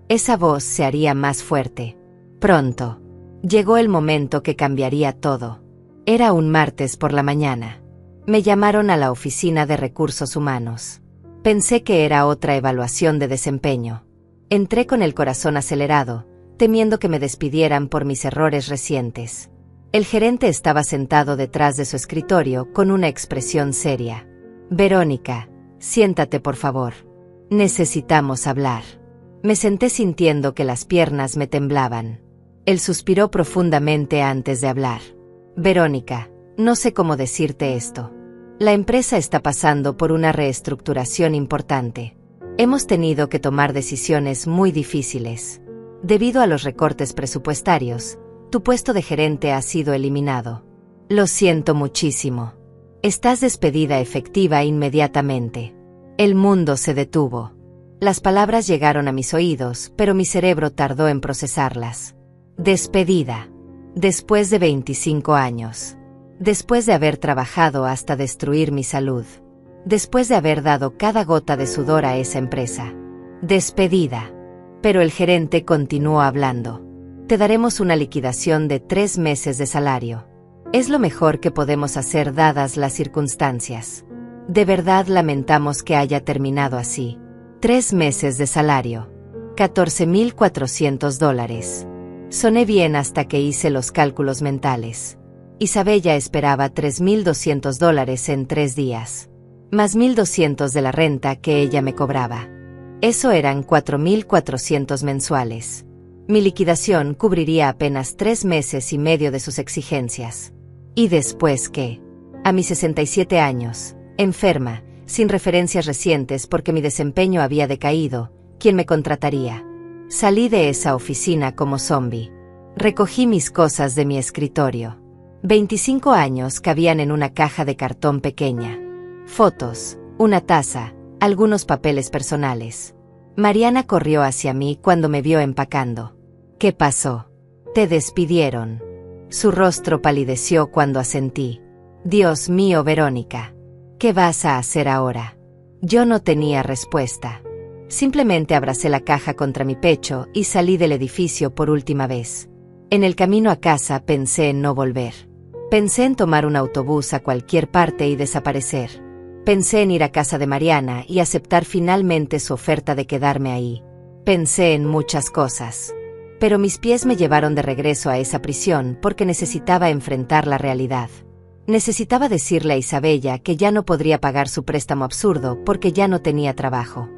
Esa voz se haría más fuerte. Pronto. Llegó el momento que cambiaría todo. Era un martes por la mañana. Me llamaron a la oficina de recursos humanos. Pensé que era otra evaluación de desempeño. Entré con el corazón acelerado, temiendo que me despidieran por mis errores recientes. El gerente estaba sentado detrás de su escritorio con una expresión seria. Verónica, siéntate por favor. Necesitamos hablar. Me senté sintiendo que las piernas me temblaban. Él suspiró profundamente antes de hablar. Verónica, no sé cómo decirte esto. La empresa está pasando por una reestructuración importante. Hemos tenido que tomar decisiones muy difíciles. Debido a los recortes presupuestarios, tu puesto de gerente ha sido eliminado. Lo siento muchísimo. Estás despedida efectiva inmediatamente. El mundo se detuvo. Las palabras llegaron a mis oídos, pero mi cerebro tardó en procesarlas. Despedida. Después de 25 años. Después de haber trabajado hasta destruir mi salud. Después de haber dado cada gota de sudor a esa empresa. Despedida. Pero el gerente continuó hablando. Te daremos una liquidación de 3 meses de salario. Es lo mejor que podemos hacer dadas las circunstancias. De verdad lamentamos que haya terminado así. 3 meses de salario. $14,400. Soné bien hasta que hice los cálculos mentales. Isabella esperaba $3,200 en 3 días. Más 1,200 de la renta que ella me cobraba. Eso eran 4,400 mensuales. Mi liquidación cubriría apenas 3 meses y medio de sus exigencias. ¿Y después qué? A mis 67 años, enferma, sin referencias recientes porque mi desempeño había decaído, ¿quién me contrataría? Salí de esa oficina como zombie. Recogí mis cosas de mi escritorio. 25 años cabían en una caja de cartón pequeña. Fotos, una taza, algunos papeles personales. Mariana corrió hacia mí cuando me vio empacando. ¿Qué pasó? Te despidieron. Su rostro palideció cuando asentí. Dios mío, Verónica. ¿Qué vas a hacer ahora? Yo no tenía respuesta. Simplemente abracé la caja contra mi pecho y salí del edificio por última vez. En el camino a casa pensé en no volver. Pensé en tomar un autobús a cualquier parte y desaparecer. Pensé en ir a casa de Mariana y aceptar finalmente su oferta de quedarme ahí. Pensé en muchas cosas. Pero mis pies me llevaron de regreso a esa prisión porque necesitaba enfrentar la realidad. Necesitaba decirle a Isabella que ya no podría pagar su préstamo absurdo porque ya no tenía trabajo.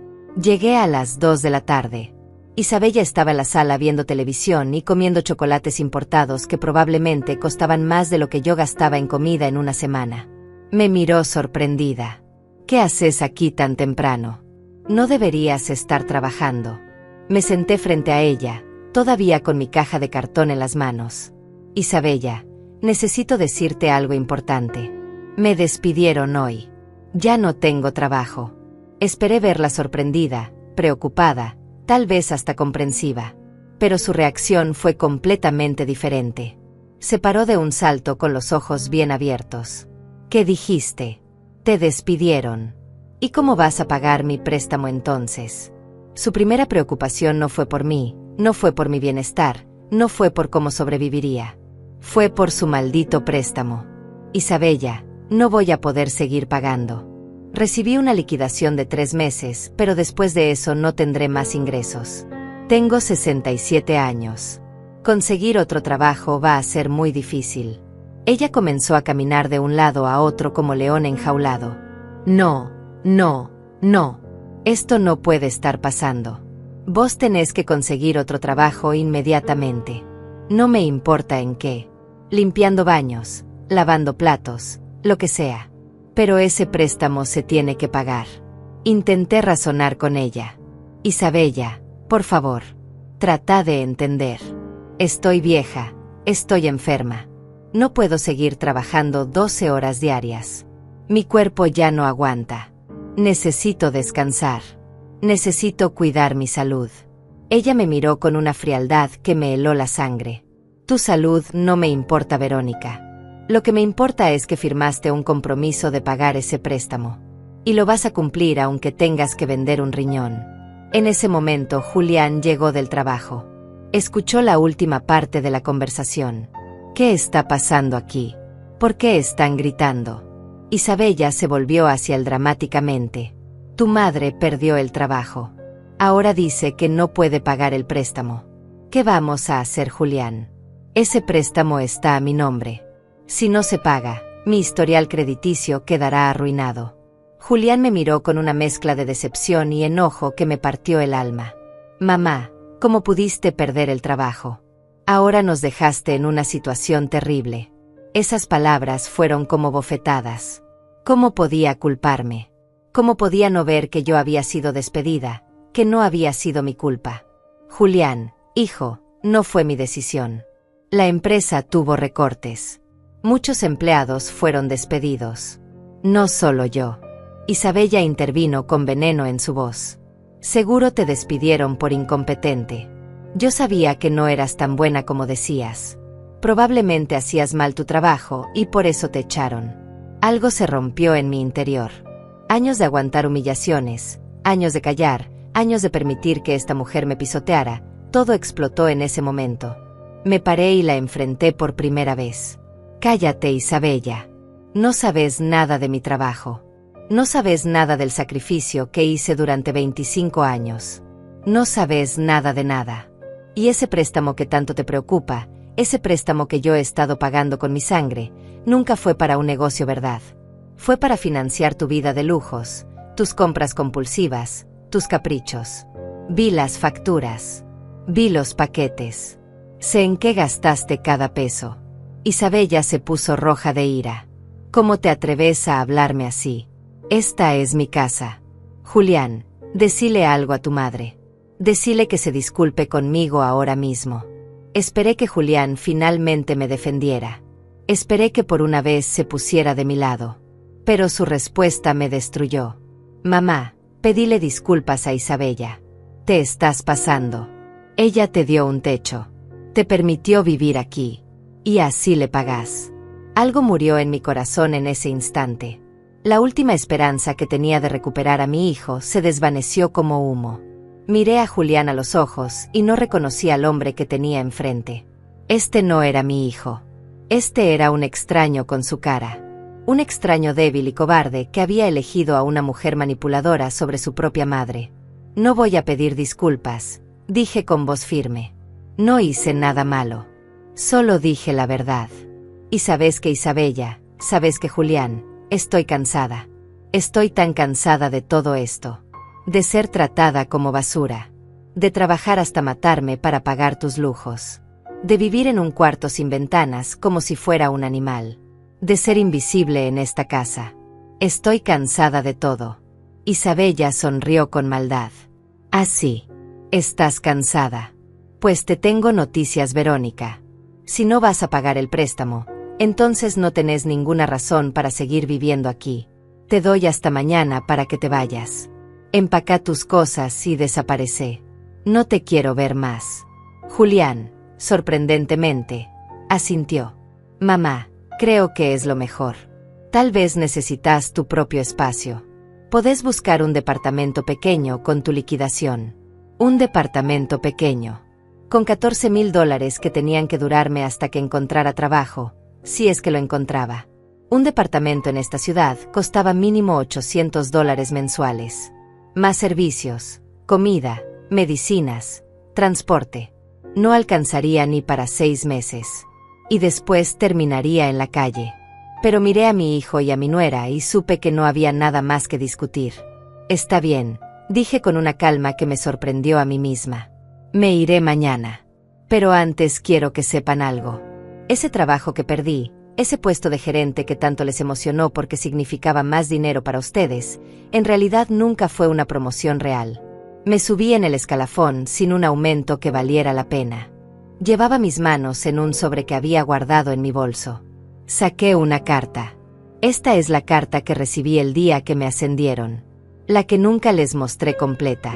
Llegué a las 2 de la tarde. Isabella estaba en la sala viendo televisión y comiendo chocolates importados que probablemente costaban más de lo que yo gastaba en comida en una semana. Me miró sorprendida. ¿Qué haces aquí tan temprano? No deberías estar trabajando. Me senté frente a ella, todavía con mi caja de cartón en las manos. Isabella, necesito decirte algo importante. Me despidieron hoy. Ya no tengo trabajo. Esperé verla sorprendida, preocupada, tal vez hasta comprensiva. Pero su reacción fue completamente diferente. Se paró de un salto con los ojos bien abiertos. ¿Qué dijiste? Te despidieron. ¿Y cómo vas a pagar mi préstamo entonces? Su primera preocupación no fue por mí, no fue por mi bienestar, no fue por cómo sobreviviría. Fue por su maldito préstamo. Isabella, no voy a poder seguir pagando. Recibí una liquidación de 3 meses, pero después de eso no tendré más ingresos. Tengo 67 años. Conseguir otro trabajo va a ser muy difícil. Ella comenzó a caminar de un lado a otro como león enjaulado. No, no, no. Esto no puede estar pasando. Vos tenés que conseguir otro trabajo inmediatamente. No me importa en qué. Limpiando baños, lavando platos, lo que sea. Pero ese préstamo se tiene que pagar. Intenté razonar con ella. Isabella, por favor, trata de entender. Estoy vieja, estoy enferma. No puedo seguir trabajando 12 horas diarias. Mi cuerpo ya no aguanta. Necesito descansar. Necesito cuidar mi salud. Ella me miró con una frialdad que me heló la sangre. Tu salud no me importa, Verónica. Lo que me importa es que firmaste un compromiso de pagar ese préstamo. Y lo vas a cumplir aunque tengas que vender un riñón. En ese momento Julián llegó del trabajo. Escuchó la última parte de la conversación. ¿Qué está pasando aquí? ¿Por qué están gritando? Isabella se volvió hacia él dramáticamente. Tu madre perdió el trabajo. Ahora dice que no puede pagar el préstamo. ¿Qué vamos a hacer, Julián? Ese préstamo está a mi nombre. Si no se paga, mi historial crediticio quedará arruinado. Julián me miró con una mezcla de decepción y enojo que me partió el alma. Mamá, ¿cómo pudiste perder el trabajo? Ahora nos dejaste en una situación terrible. Esas palabras fueron como bofetadas. ¿Cómo podía culparme? ¿Cómo podía no ver que yo había sido despedida, que no había sido mi culpa? Julián, hijo, no fue mi decisión. La empresa tuvo recortes. Muchos empleados fueron despedidos. No solo yo. Isabella intervino con veneno en su voz. Seguro te despidieron por incompetente. Yo sabía que no eras tan buena como decías. Probablemente hacías mal tu trabajo y por eso te echaron. Algo se rompió en mi interior. Años de aguantar humillaciones, años de callar, años de permitir que esta mujer me pisoteara, todo explotó en ese momento. Me paré y la enfrenté por primera vez. Cállate, Isabella. No sabes nada de mi trabajo. No sabes nada del sacrificio que hice durante 25 años. No sabes nada de nada. Y ese préstamo que tanto te preocupa, ese préstamo que yo he estado pagando con mi sangre, nunca fue para un negocio, ¿verdad? Fue para financiar tu vida de lujos, tus compras compulsivas, tus caprichos. Vi las facturas. Vi los paquetes. Sé en qué gastaste cada peso. Isabella se puso roja de ira. ¿Cómo te atreves a hablarme así? Esta es mi casa. Julián, decile algo a tu madre. Decile que se disculpe conmigo ahora mismo. Esperé que Julián finalmente me defendiera. Esperé que por una vez se pusiera de mi lado. Pero su respuesta me destruyó. Mamá, pedile disculpas a Isabella. Te estás pasando. Ella te dio un techo. Te permitió vivir aquí. Y así le pagás. Algo murió en mi corazón en ese instante. La última esperanza que tenía de recuperar a mi hijo se desvaneció como humo. Miré a Julián a los ojos y no reconocí al hombre que tenía enfrente. Este no era mi hijo. Este era un extraño con su cara. Un extraño débil y cobarde que había elegido a una mujer manipuladora sobre su propia madre. No voy a pedir disculpas, dije con voz firme. No hice nada malo. Solo dije la verdad. Y sabes que Isabella, sabes que Julián, estoy cansada. Estoy tan cansada de todo esto. De ser tratada como basura. De trabajar hasta matarme para pagar tus lujos. De vivir en un cuarto sin ventanas como si fuera un animal. De ser invisible en esta casa. Estoy cansada de todo. Isabella sonrió con maldad. Ah, sí. Estás cansada. Pues te tengo noticias, Verónica. Si no vas a pagar el préstamo, entonces no tenés ninguna razón para seguir viviendo aquí. Te doy hasta mañana para que te vayas. Empacá tus cosas y desaparece. No te quiero ver más. Julián, sorprendentemente, asintió. Mamá, creo que es lo mejor. Tal vez necesitas tu propio espacio. Podés buscar un departamento pequeño con tu liquidación. Un departamento pequeño. Con $14,000 que tenían que durarme hasta que encontrara trabajo, si es que lo encontraba. Un departamento en esta ciudad costaba mínimo $800 mensuales. Más servicios, comida, medicinas, transporte. No alcanzaría ni para 6 meses. Y después terminaría en la calle. Pero miré a mi hijo y a mi nuera y supe que no había nada más que discutir. Está bien, dije con una calma que me sorprendió a mí misma. Me iré mañana. Pero antes quiero que sepan algo. Ese trabajo que perdí, ese puesto de gerente que tanto les emocionó porque significaba más dinero para ustedes, en realidad nunca fue una promoción real. Me subí en el escalafón sin un aumento que valiera la pena. Llevaba mis manos en un sobre que había guardado en mi bolso. Saqué una carta. Esta es la carta que recibí el día que me ascendieron. La que nunca les mostré completa.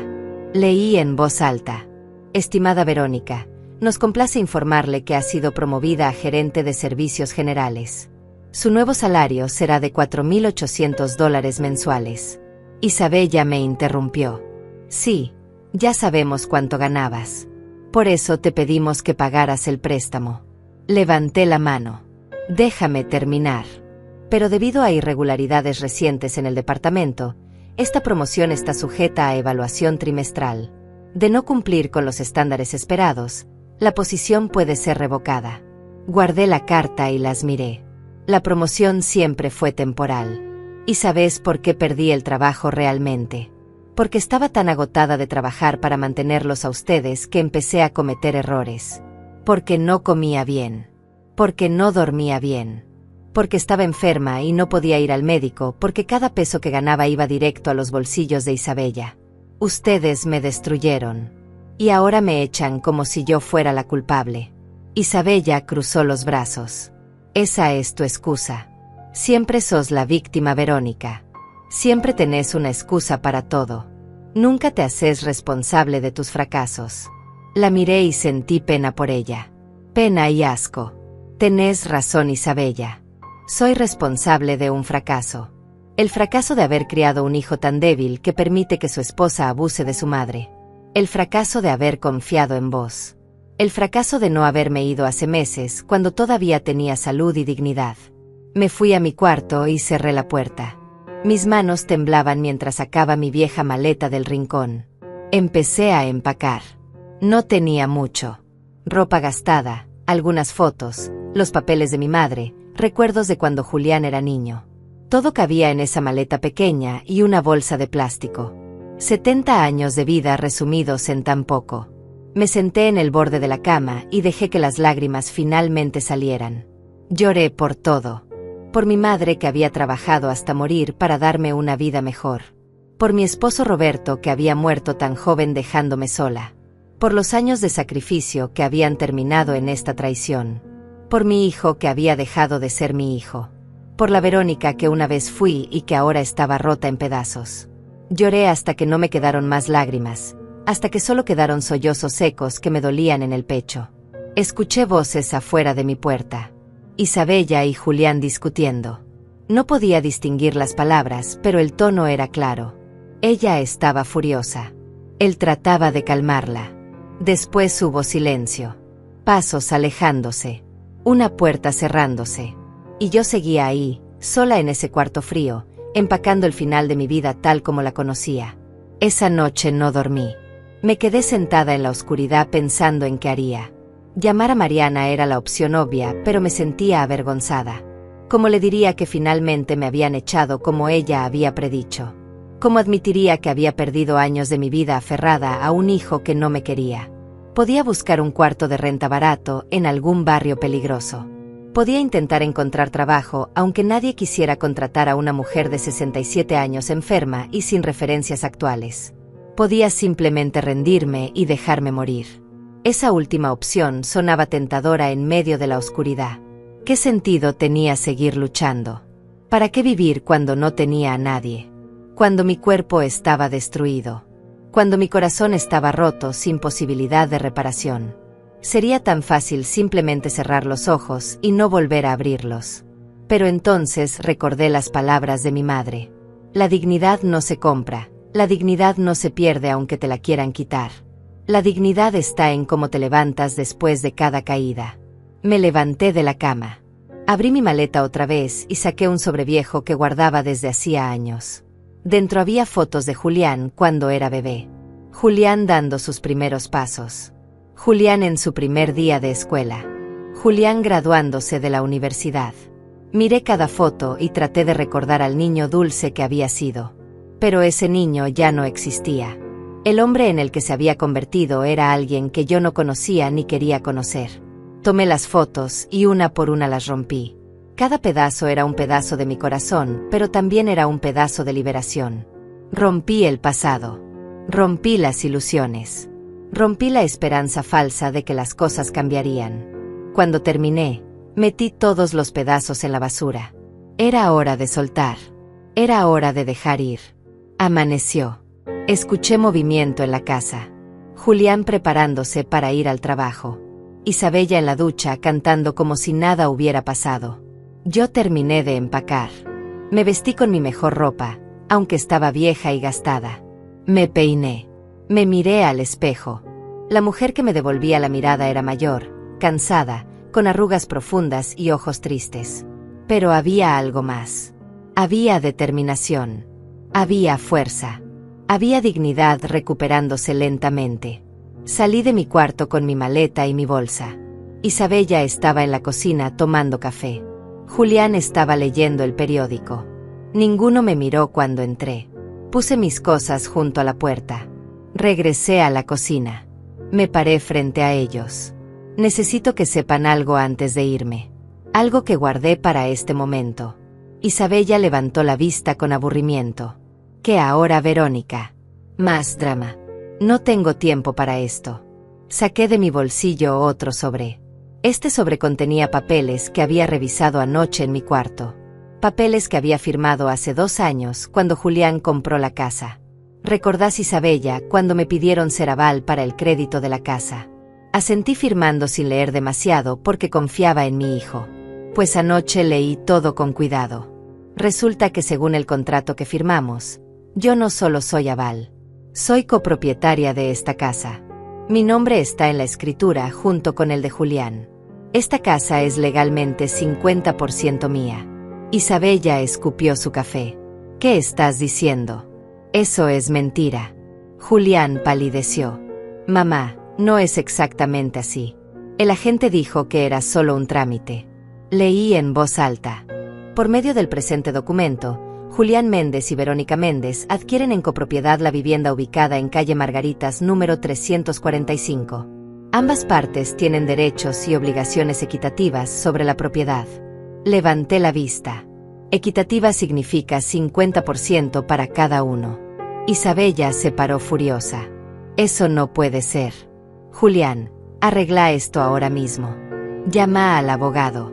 Leí en voz alta. Estimada Verónica, nos complace informarle que ha sido promovida a gerente de servicios generales. Su nuevo salario será de $4,800 mensuales. Isabella me interrumpió. Sí, ya sabemos cuánto ganabas. Por eso te pedimos que pagaras el préstamo. Levanté la mano. Déjame terminar. Pero debido a irregularidades recientes en el departamento, esta promoción está sujeta a evaluación trimestral. De no cumplir con los estándares esperados, la posición puede ser revocada. Guardé la carta y las miré. La promoción siempre fue temporal. ¿Y sabes por qué perdí el trabajo realmente? Porque estaba tan agotada de trabajar para mantenerlos a ustedes que empecé a cometer errores. Porque no comía bien. Porque no dormía bien. Porque estaba enferma y no podía ir al médico porque cada peso que ganaba iba directo a los bolsillos de Isabella. Ustedes me destruyeron. Y ahora me echan como si yo fuera la culpable. Isabella cruzó los brazos. Esa es tu excusa. Siempre sos la víctima, Verónica. Siempre tenés una excusa para todo. Nunca te haces responsable de tus fracasos. La miré y sentí pena por ella. Pena y asco. Tenés razón, Isabella. Soy responsable de un fracaso. El fracaso de haber criado un hijo tan débil que permite que su esposa abuse de su madre. El fracaso de haber confiado en vos. El fracaso de no haberme ido hace meses cuando todavía tenía salud y dignidad. Me fui a mi cuarto y cerré la puerta. Mis manos temblaban mientras sacaba mi vieja maleta del rincón. Empecé a empacar. No tenía mucho. Ropa gastada, algunas fotos, los papeles de mi madre, recuerdos de cuando Julián era niño. Todo cabía en esa maleta pequeña y una bolsa de plástico. 70 años de vida resumidos en tan poco. Me senté en el borde de la cama y dejé que las lágrimas finalmente salieran. Lloré por todo. Por mi madre que había trabajado hasta morir para darme una vida mejor. Por mi esposo Roberto que había muerto tan joven dejándome sola. Por los años de sacrificio que habían terminado en esta traición. Por mi hijo que había dejado de ser mi hijo. Por la Verónica que una vez fui y que ahora estaba rota en pedazos. Lloré hasta que no me quedaron más lágrimas, hasta que solo quedaron sollozos secos que me dolían en el pecho. Escuché voces afuera de mi puerta. Isabella y Julián discutiendo. No podía distinguir las palabras, pero el tono era claro. Ella estaba furiosa. Él trataba de calmarla. Después hubo silencio. Pasos alejándose. Una puerta cerrándose. Y yo seguía ahí, sola en ese cuarto frío, empacando el final de mi vida tal como la conocía. Esa noche no dormí. Me quedé sentada en la oscuridad pensando en qué haría. Llamar a Mariana era la opción obvia, pero me sentía avergonzada. ¿Cómo le diría que finalmente me habían echado como ella había predicho? ¿Cómo admitiría que había perdido años de mi vida aferrada a un hijo que no me quería? Podía buscar un cuarto de renta barato en algún barrio peligroso. Podía intentar encontrar trabajo, aunque nadie quisiera contratar a una mujer de 67 años enferma y sin referencias actuales. Podía simplemente rendirme y dejarme morir. Esa última opción sonaba tentadora en medio de la oscuridad. ¿Qué sentido tenía seguir luchando? ¿Para qué vivir cuando no tenía a nadie? Cuando mi cuerpo estaba destruido. Cuando mi corazón estaba roto sin posibilidad de reparación. Sería tan fácil simplemente cerrar los ojos y no volver a abrirlos. Pero entonces recordé las palabras de mi madre. La dignidad no se compra, la dignidad no se pierde aunque te la quieran quitar. La dignidad está en cómo te levantas después de cada caída. Me levanté de la cama. Abrí mi maleta otra vez y saqué un sobreviejo que guardaba desde hacía años. Dentro había fotos de Julián cuando era bebé. Julián dando sus primeros pasos. Julián en su primer día de escuela. Julián graduándose de la universidad. Miré cada foto y traté de recordar al niño dulce que había sido. Pero ese niño ya no existía. El hombre en el que se había convertido era alguien que yo no conocía ni quería conocer. Tomé las fotos y una por una las rompí. Cada pedazo era un pedazo de mi corazón, pero también era un pedazo de liberación. Rompí el pasado. Rompí las ilusiones. Rompí la esperanza falsa de que las cosas cambiarían. Cuando terminé, metí todos los pedazos en la basura. Era hora de soltar. Era hora de dejar ir. Amaneció. Escuché movimiento en la casa. Julián preparándose para ir al trabajo. Isabella en la ducha cantando como si nada hubiera pasado. Yo terminé de empacar. Me vestí con mi mejor ropa, aunque estaba vieja y gastada. Me peiné. Me miré al espejo. La mujer que me devolvía la mirada era mayor, cansada, con arrugas profundas y ojos tristes. Pero había algo más. Había determinación. Había fuerza. Había dignidad recuperándose lentamente. Salí de mi cuarto con mi maleta y mi bolsa. Isabella estaba en la cocina tomando café. Julián estaba leyendo el periódico. Ninguno me miró cuando entré. Puse mis cosas junto a la puerta. Regresé a la cocina. Me paré frente a ellos. Necesito que sepan algo antes de irme. Algo que guardé para este momento. Isabella levantó la vista con aburrimiento. ¿Qué ahora, Verónica? Más drama. No tengo tiempo para esto. Saqué de mi bolsillo otro sobre. Este sobre contenía papeles que había revisado anoche en mi cuarto. Papeles que había firmado hace 2 años cuando Julián compró la casa. ¿Recordás, Isabella, cuando me pidieron ser aval para el crédito de la casa? Asentí firmando sin leer demasiado porque confiaba en mi hijo. Pues anoche leí todo con cuidado. Resulta que según el contrato que firmamos, yo no solo soy aval. Soy copropietaria de esta casa. Mi nombre está en la escritura junto con el de Julián. Esta casa es legalmente 50% mía. Isabella escupió su café. ¿Qué estás diciendo? Eso es mentira. Julián palideció. Mamá, no es exactamente así. El agente dijo que era solo un trámite. Leí en voz alta. Por medio del presente documento, Julián Méndez y Verónica Méndez adquieren en copropiedad la vivienda ubicada en calle Margaritas número 345. Ambas partes tienen derechos y obligaciones equitativas sobre la propiedad. Levanté la vista. Equitativa significa 50% para cada uno. Isabella se paró furiosa. Eso no puede ser. Julián, arregla esto ahora mismo. Llama al abogado.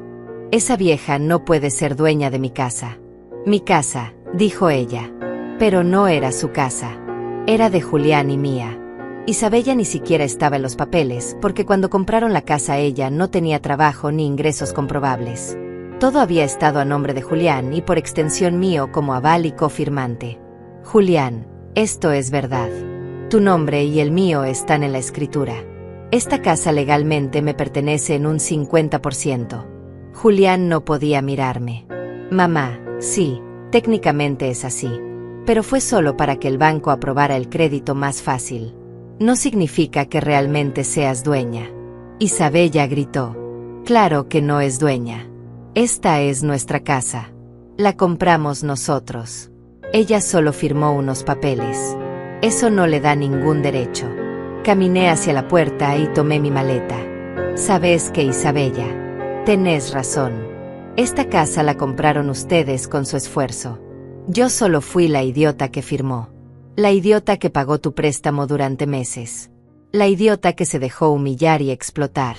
Esa vieja no puede ser dueña de mi casa. Mi casa, dijo ella. Pero no era su casa. Era de Julián y mía. Isabella ni siquiera estaba en los papeles, porque cuando compraron la casa ella no tenía trabajo ni ingresos comprobables. Todo había estado a nombre de Julián y por extensión mío como aval y cofirmante. Julián, esto es verdad. Tu nombre y el mío están en la escritura. Esta casa legalmente me pertenece en un 50%. Julián no podía mirarme. Mamá, sí, técnicamente es así. Pero fue solo para que el banco aprobara el crédito más fácil. No significa que realmente seas dueña. Isabella gritó. Claro que no es dueña. Esta es nuestra casa. La compramos nosotros. Ella solo firmó unos papeles. Eso no le da ningún derecho. Caminé hacia la puerta y tomé mi maleta. ¿Sabes qué, Isabella? Tenés razón. Esta casa la compraron ustedes con su esfuerzo. Yo solo fui la idiota que firmó. La idiota que pagó tu préstamo durante meses. La idiota que se dejó humillar y explotar.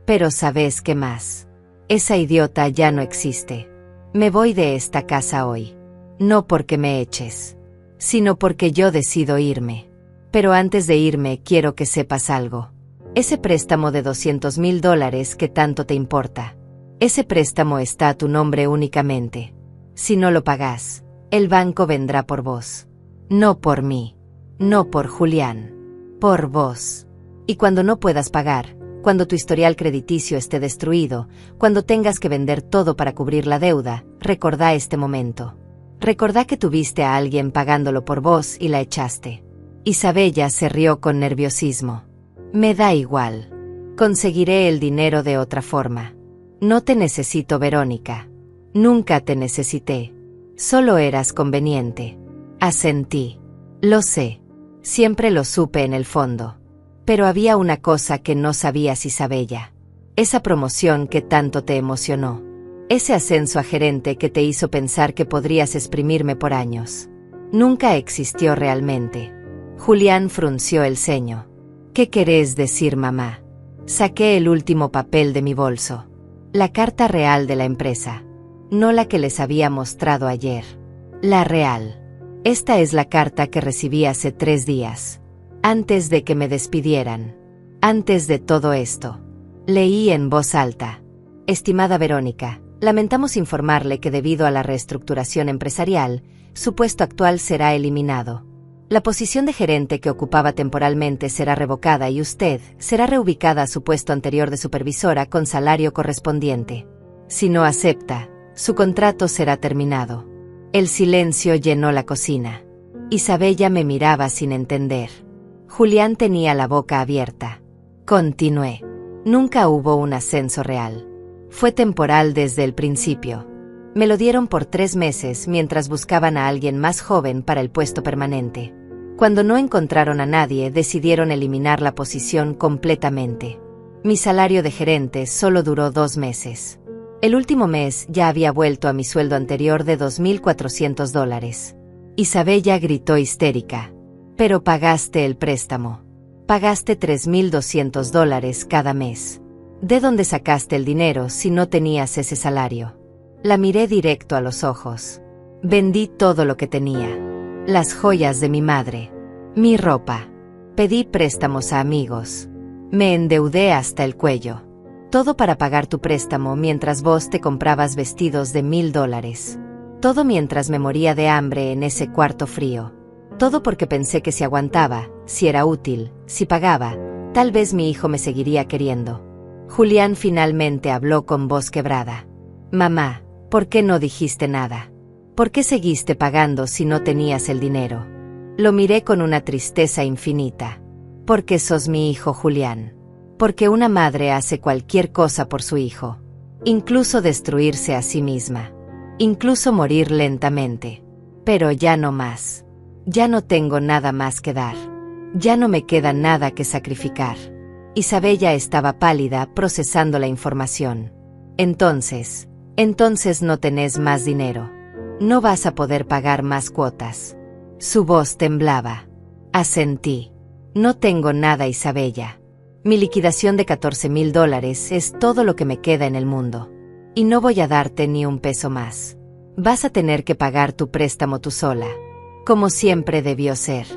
Pero ¿sabes qué más? Esa idiota ya no existe. Me voy de esta casa hoy. No porque me eches, sino porque yo decido irme. Pero antes de irme quiero que sepas algo. Ese préstamo de $200,000 que tanto te importa. Ese préstamo está a tu nombre únicamente. Si no lo pagas, El banco vendrá por vos. No por mí. No por Julián. Por vos. Y cuando no puedas pagar, cuando tu historial crediticio esté destruido, cuando tengas que vender todo para cubrir la deuda, recordá este momento. Recordá que tuviste a alguien pagándolo por vos y la echaste. Isabella se rió con nerviosismo. Me da igual. Conseguiré el dinero de otra forma. No te necesito, Verónica. Nunca te necesité. Solo eras conveniente. Asentí. Lo sé. Siempre lo supe en el fondo. Pero había una cosa que no sabías, Isabella. Esa promoción que tanto te emocionó. Ese ascenso a gerente que te hizo pensar que podrías exprimirme por años. Nunca existió realmente. Julián frunció el ceño. ¿Qué querés decir, mamá? Saqué el último papel de mi bolso. La carta real de la empresa. No la que les había mostrado ayer. La real. Esta es la carta que recibí hace 3 días. Antes de que me despidieran. Antes de todo esto. Leí en voz alta. Estimada Verónica, lamentamos informarle que debido a la reestructuración empresarial, su puesto actual será eliminado. La posición de gerente que ocupaba temporalmente será revocada y usted será reubicada a su puesto anterior de supervisora con salario correspondiente. Si no acepta, su contrato será terminado. El silencio llenó la cocina. Isabella me miraba sin entender. Julián tenía la boca abierta. Continué. Nunca hubo un ascenso real. Fue temporal desde el principio. Me lo dieron por 3 meses mientras buscaban a alguien más joven para el puesto permanente. Cuando no encontraron a nadie, decidieron eliminar la posición completamente. Mi salario de gerente solo duró 2 meses. El último mes ya había vuelto a mi sueldo anterior de $2,400. Isabella gritó histérica. Pero pagaste el préstamo. Pagaste $3,200 cada mes. ¿De dónde sacaste el dinero si no tenías ese salario? La miré directo a los ojos. Vendí todo lo que tenía. Las joyas de mi madre. Mi ropa. Pedí préstamos a amigos. Me endeudé hasta el cuello. Todo para pagar tu préstamo mientras vos te comprabas vestidos de $1,000. Todo mientras me moría de hambre en ese cuarto frío. Todo porque pensé que si aguantaba, si era útil, si pagaba, tal vez mi hijo me seguiría queriendo. Julián finalmente habló con voz quebrada. Mamá, ¿por qué no dijiste nada? ¿Por qué seguiste pagando si no tenías el dinero? Lo miré con una tristeza infinita. Porque sos mi hijo, Julián. Porque una madre hace cualquier cosa por su hijo. Incluso destruirse a sí misma. Incluso morir lentamente. Pero ya no más. Ya no tengo nada más que dar. Ya no me queda nada que sacrificar. Isabella estaba pálida procesando la información. Entonces no tenés más dinero. No vas a poder pagar más cuotas. Su voz temblaba. Asentí. No tengo nada, Isabella. Mi liquidación de $14,000 es todo lo que me queda en el mundo. Y no voy a darte ni un peso más. Vas a tener que pagar tu préstamo tú sola. Como siempre debió ser.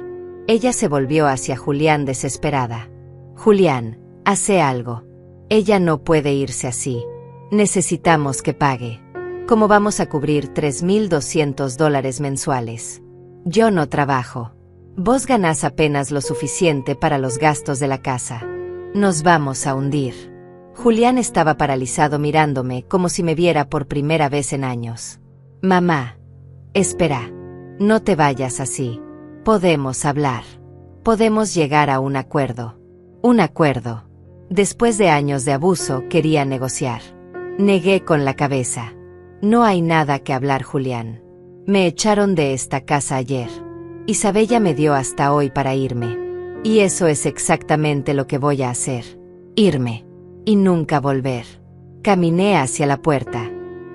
Ella se volvió hacia Julián desesperada. Julián, hace algo. Ella no puede irse así. Necesitamos que pague. ¿Cómo vamos a cubrir $3,200 mensuales? Yo no trabajo. Vos ganás apenas lo suficiente para los gastos de la casa. Nos vamos a hundir. Julián estaba paralizado mirándome como si me viera por primera vez en años. Mamá. Espera. No te vayas así. Podemos hablar. Podemos llegar a un acuerdo. Un acuerdo. Después de años de abuso, quería negociar. Negué con la cabeza. No hay nada que hablar, Julián. Me echaron de esta casa ayer. Isabella me dio hasta hoy para irme. Y eso es exactamente lo que voy a hacer. Irme. Y nunca volver. Caminé hacia la puerta.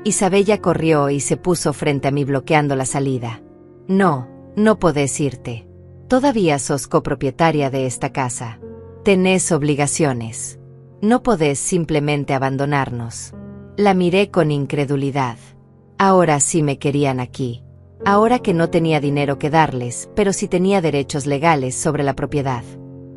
Isabella corrió y se puso frente a mí bloqueando la salida. No, no podés irte. Todavía sos copropietaria de esta casa. Tenés obligaciones. No podés simplemente abandonarnos. La miré con incredulidad. Ahora sí me querían aquí. Ahora que no tenía dinero que darles, pero sí tenía derechos legales sobre la propiedad.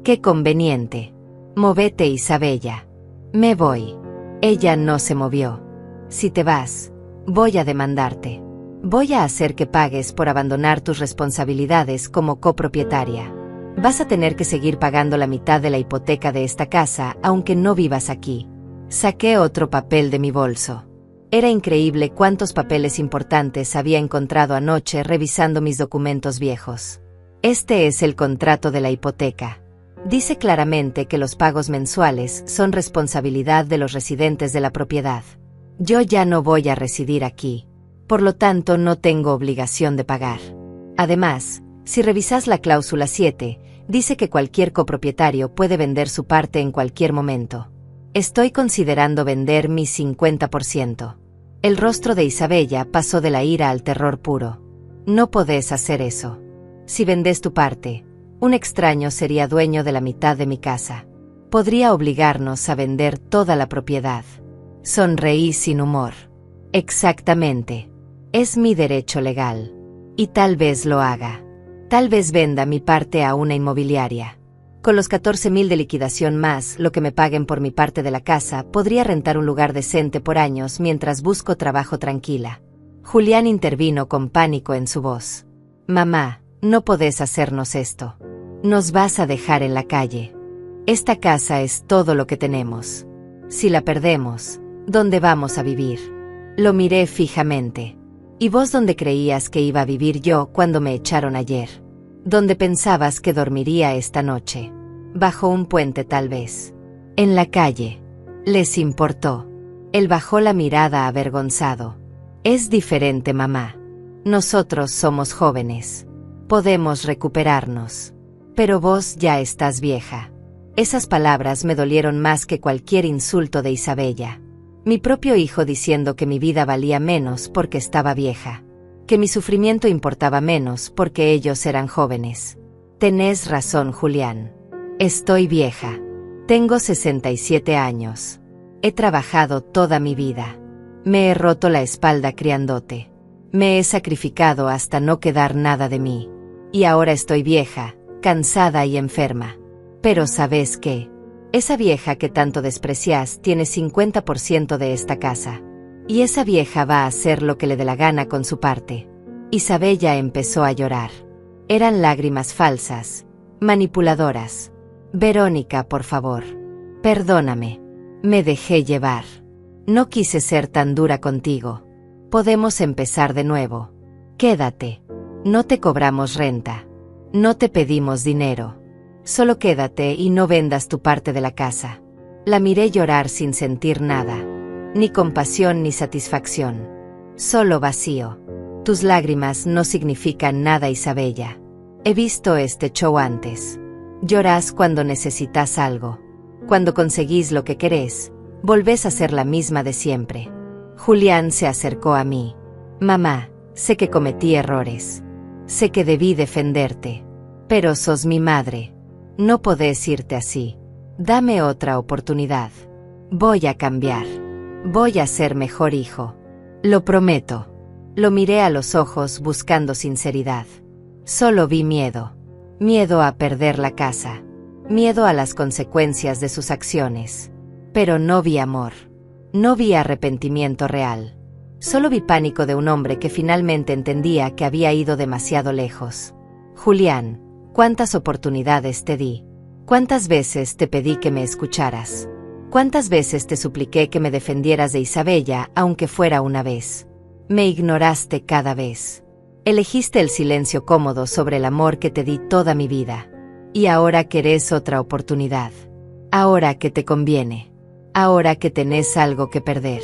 ¡Qué conveniente! Movete, Isabella. Me voy. Ella no se movió. Si te vas, voy a demandarte. Voy a hacer que pagues por abandonar tus responsabilidades como copropietaria. Vas a tener que seguir pagando la mitad de la hipoteca de esta casa, aunque no vivas aquí. Saqué otro papel de mi bolso. Era increíble cuántos papeles importantes había encontrado anoche revisando mis documentos viejos. Este es el contrato de la hipoteca. Dice claramente que los pagos mensuales son responsabilidad de los residentes de la propiedad. Yo ya no voy a residir aquí. Por lo tanto, no tengo obligación de pagar. Además, si revisas la cláusula 7, dice que cualquier copropietario puede vender su parte en cualquier momento. Estoy considerando vender mi 50%. El rostro de Isabella pasó de la ira al terror puro. No podés hacer eso. Si vendes tu parte, un extraño sería dueño de la mitad de mi casa. Podría obligarnos a vender toda la propiedad. Sonreí sin humor. Exactamente. Es mi derecho legal. Y tal vez lo haga. Tal vez venda mi parte a una inmobiliaria. Con los 14,000 de liquidación más lo que me paguen por mi parte de la casa, podría rentar un lugar decente por años mientras busco trabajo tranquila. Julián intervino con pánico en su voz. Mamá, no podés hacernos esto. Nos vas a dejar en la calle. Esta casa es todo lo que tenemos. Si la perdemos, ¿dónde vamos a vivir? Lo miré fijamente. ¿Y vos dónde creías que iba a vivir yo cuando me echaron ayer? ¿Dónde pensabas que dormiría esta noche? Bajo un puente tal vez. En la calle. ¿Les importó? Él bajó la mirada avergonzado. Es diferente, mamá. Nosotros somos jóvenes. Podemos recuperarnos. Pero vos ya estás vieja. Esas palabras me dolieron más que cualquier insulto de Isabella. Mi propio hijo diciendo que mi vida valía menos porque estaba vieja. Que mi sufrimiento importaba menos porque ellos eran jóvenes. Tenés razón, Julián. Estoy vieja. Tengo 67 años. He trabajado toda mi vida. Me he roto la espalda criándote. Me he sacrificado hasta no quedar nada de mí. Y ahora estoy vieja, cansada y enferma. Pero ¿sabes qué? Esa vieja que tanto desprecias tiene 50% de esta casa. Y esa vieja va a hacer lo que le dé la gana con su parte. Isabella empezó a llorar. Eran lágrimas falsas, manipuladoras. Verónica, por favor. Perdóname. Me dejé llevar. No quise ser tan dura contigo. Podemos empezar de nuevo. Quédate. No te cobramos renta. No te pedimos dinero. Solo quédate y no vendas tu parte de la casa. La miré llorar sin sentir nada. Ni compasión ni satisfacción. Solo vacío. Tus lágrimas no significan nada, Isabella. He visto este show antes. Llorás cuando necesitas algo. Cuando conseguís lo que querés, volvés a ser la misma de siempre. Julián se acercó a mí. Mamá, sé que cometí errores. Sé que debí defenderte. Pero sos mi madre. No podés irte así. Dame otra oportunidad. Voy a cambiar. Voy a ser mejor hijo. Lo prometo. Lo miré a los ojos buscando sinceridad. Solo vi miedo. Miedo a perder la casa. Miedo a las consecuencias de sus acciones. Pero no vi amor. No vi arrepentimiento real. Solo vi pánico de un hombre que finalmente entendía que había ido demasiado lejos. Julián, ¿cuántas oportunidades te di? ¿Cuántas veces te pedí que me escucharas? ¿Cuántas veces te supliqué que me defendieras de Isabella, aunque fuera una vez? Me ignoraste cada vez. Elegiste el silencio cómodo sobre el amor que te di toda mi vida. Y ahora querés otra oportunidad. Ahora que te conviene. Ahora que tenés algo que perder.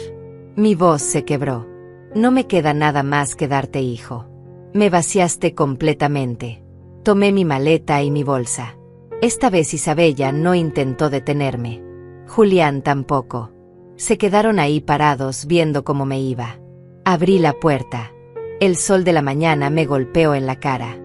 Mi voz se quebró. No me queda nada más que darte, hijo. Me vaciaste completamente. Tomé mi maleta y mi bolsa. Esta vez Isabella no intentó detenerme. Julián tampoco. Se quedaron ahí parados viendo cómo me iba. Abrí la puerta. El sol de la mañana me golpeó en la cara.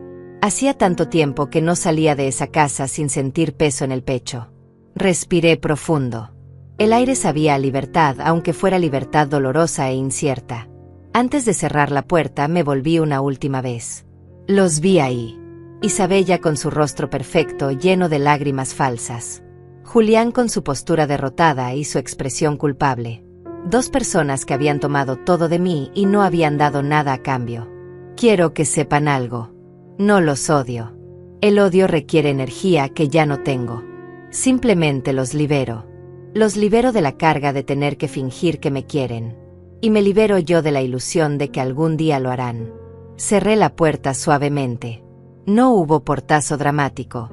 Hacía tanto tiempo que no salía de esa casa sin sentir peso en el pecho. Respiré profundo. El aire sabía a libertad, aunque fuera libertad dolorosa e incierta. Antes de cerrar la puerta me volví una última vez. Los vi ahí. Isabella con su rostro perfecto lleno de lágrimas falsas. Julián con su postura derrotada y su expresión culpable. 2 personas que habían tomado todo de mí y no habían dado nada a cambio. Quiero que sepan algo. No los odio. El odio requiere energía que ya no tengo. Simplemente los libero. Los libero de la carga de tener que fingir que me quieren. Y me libero yo de la ilusión de que algún día lo harán. Cerré la puerta suavemente. No hubo portazo dramático.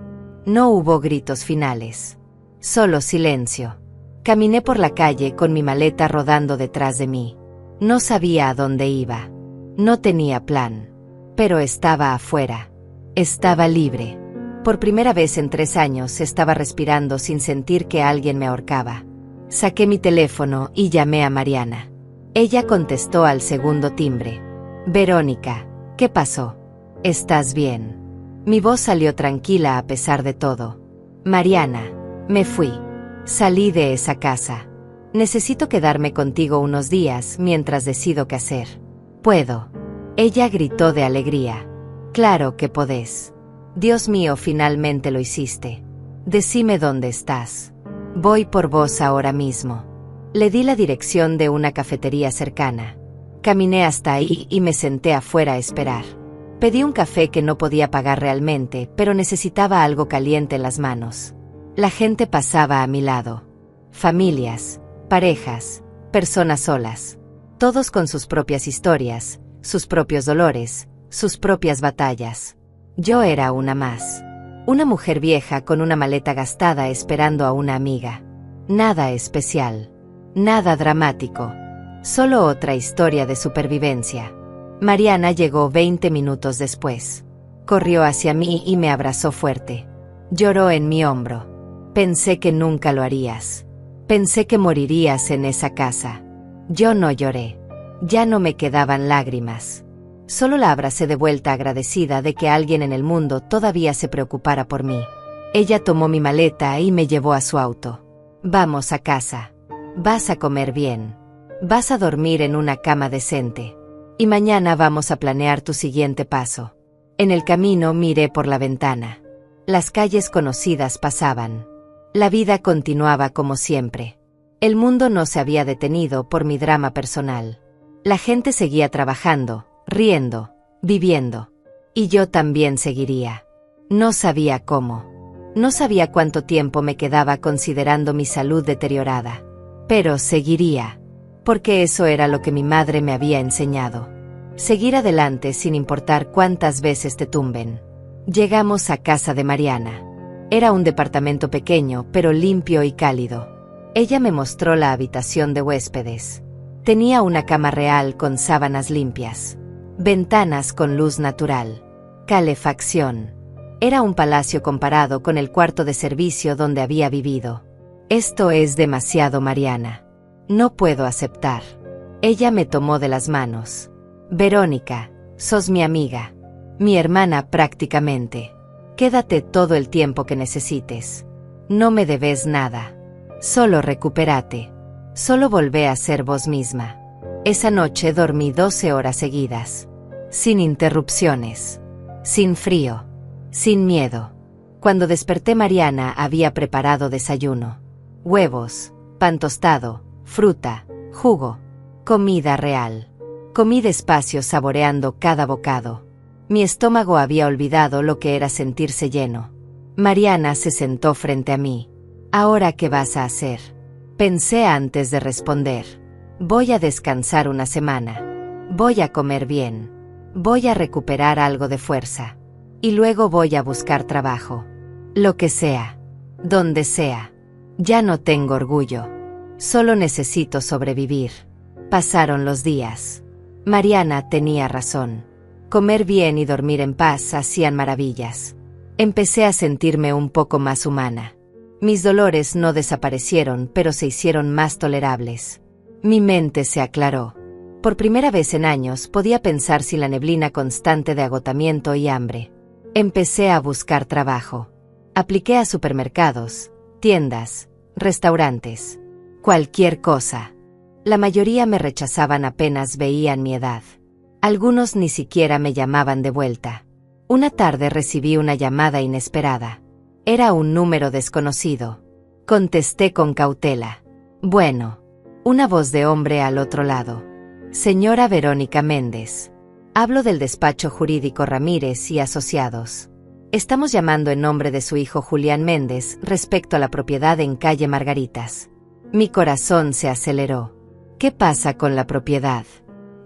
No hubo gritos finales. Solo silencio. Caminé por la calle con mi maleta rodando detrás de mí. No sabía a dónde iba. No tenía plan. Pero estaba afuera. Estaba libre. Por primera vez en 3 años estaba respirando sin sentir que alguien me ahorcaba. Saqué mi teléfono y llamé a Mariana. Ella contestó al segundo timbre. Verónica, ¿qué pasó? ¿Estás bien? Mi voz salió tranquila a pesar de todo. Mariana, me fui. Salí de esa casa. Necesito quedarme contigo unos días mientras decido qué hacer. ¿Puedo? Ella gritó de alegría. Claro que podés. Dios mío, finalmente lo hiciste. Decime dónde estás. Voy por vos ahora mismo. Le di la dirección de una cafetería cercana. Caminé hasta ahí y me senté afuera a esperar. Pedí un café que no podía pagar realmente, pero necesitaba algo caliente en las manos. La gente pasaba a mi lado. Familias, parejas, personas solas. Todos con sus propias historias, sus propios dolores, sus propias batallas. Yo era una más. Una mujer vieja con una maleta gastada esperando a una amiga. Nada especial. Nada dramático. Solo otra historia de supervivencia. Mariana llegó 20 minutos después. Corrió hacia mí y me abrazó fuerte. Lloró en mi hombro. Pensé que nunca lo harías. Pensé que morirías en esa casa. Yo no lloré. Ya no me quedaban lágrimas. Solo la abracé de vuelta agradecida de que alguien en el mundo todavía se preocupara por mí. Ella tomó mi maleta y me llevó a su auto. Vamos a casa. Vas a comer bien. Vas a dormir en una cama decente. Y mañana vamos a planear tu siguiente paso. En el camino miré por la ventana. Las calles conocidas pasaban. La vida continuaba como siempre. El mundo no se había detenido por mi drama personal. La gente seguía trabajando, riendo, viviendo. Y yo también seguiría. No sabía cómo. No sabía cuánto tiempo me quedaba considerando mi salud deteriorada. Pero seguiría. Porque eso era lo que mi madre me había enseñado. Seguir adelante sin importar cuántas veces te tumben. Llegamos a casa de Mariana. Era un departamento pequeño, pero limpio y cálido. Ella me mostró la habitación de huéspedes. Tenía una cama real con sábanas limpias. Ventanas con luz natural. Calefacción. Era un palacio comparado con el cuarto de servicio donde había vivido. Esto es demasiado, Mariana. No puedo aceptar. Ella me tomó de las manos. Verónica, sos mi amiga. Mi hermana prácticamente. Quédate todo el tiempo que necesites. No me debes nada. Solo recupérate. Solo volvé a ser vos misma. Esa noche dormí 12 horas seguidas. Sin interrupciones. Sin frío. Sin miedo. Cuando desperté, Mariana había preparado desayuno. Huevos, pan tostado, fruta, jugo. Comida real. Comí despacio saboreando cada bocado. Mi estómago había olvidado lo que era sentirse lleno. Mariana se sentó frente a mí. ¿Ahora qué vas a hacer? Pensé antes de responder. Voy a descansar una semana. Voy a comer bien. Voy a recuperar algo de fuerza. Y luego voy a buscar trabajo. Lo que sea. Donde sea. Ya no tengo orgullo. Solo necesito sobrevivir. Pasaron los días. Mariana tenía razón. Comer bien y dormir en paz hacían maravillas. Empecé a sentirme un poco más humana. Mis dolores no desaparecieron, pero se hicieron más tolerables. Mi mente se aclaró. Por primera vez en años podía pensar sin la neblina constante de agotamiento y hambre. Empecé a buscar trabajo. Apliqué a supermercados, tiendas, restaurantes. Cualquier cosa. La mayoría me rechazaban apenas veían mi edad. Algunos ni siquiera me llamaban de vuelta. Una tarde recibí una llamada inesperada. Era un número desconocido. Contesté con cautela. Bueno, Una voz de hombre al otro lado. Señora Verónica Méndez. Hablo del despacho jurídico Ramírez y Asociados. Estamos llamando en nombre de su hijo Julián Méndez respecto a la propiedad en calle Margaritas. Mi corazón se aceleró. ¿Qué pasa con la propiedad?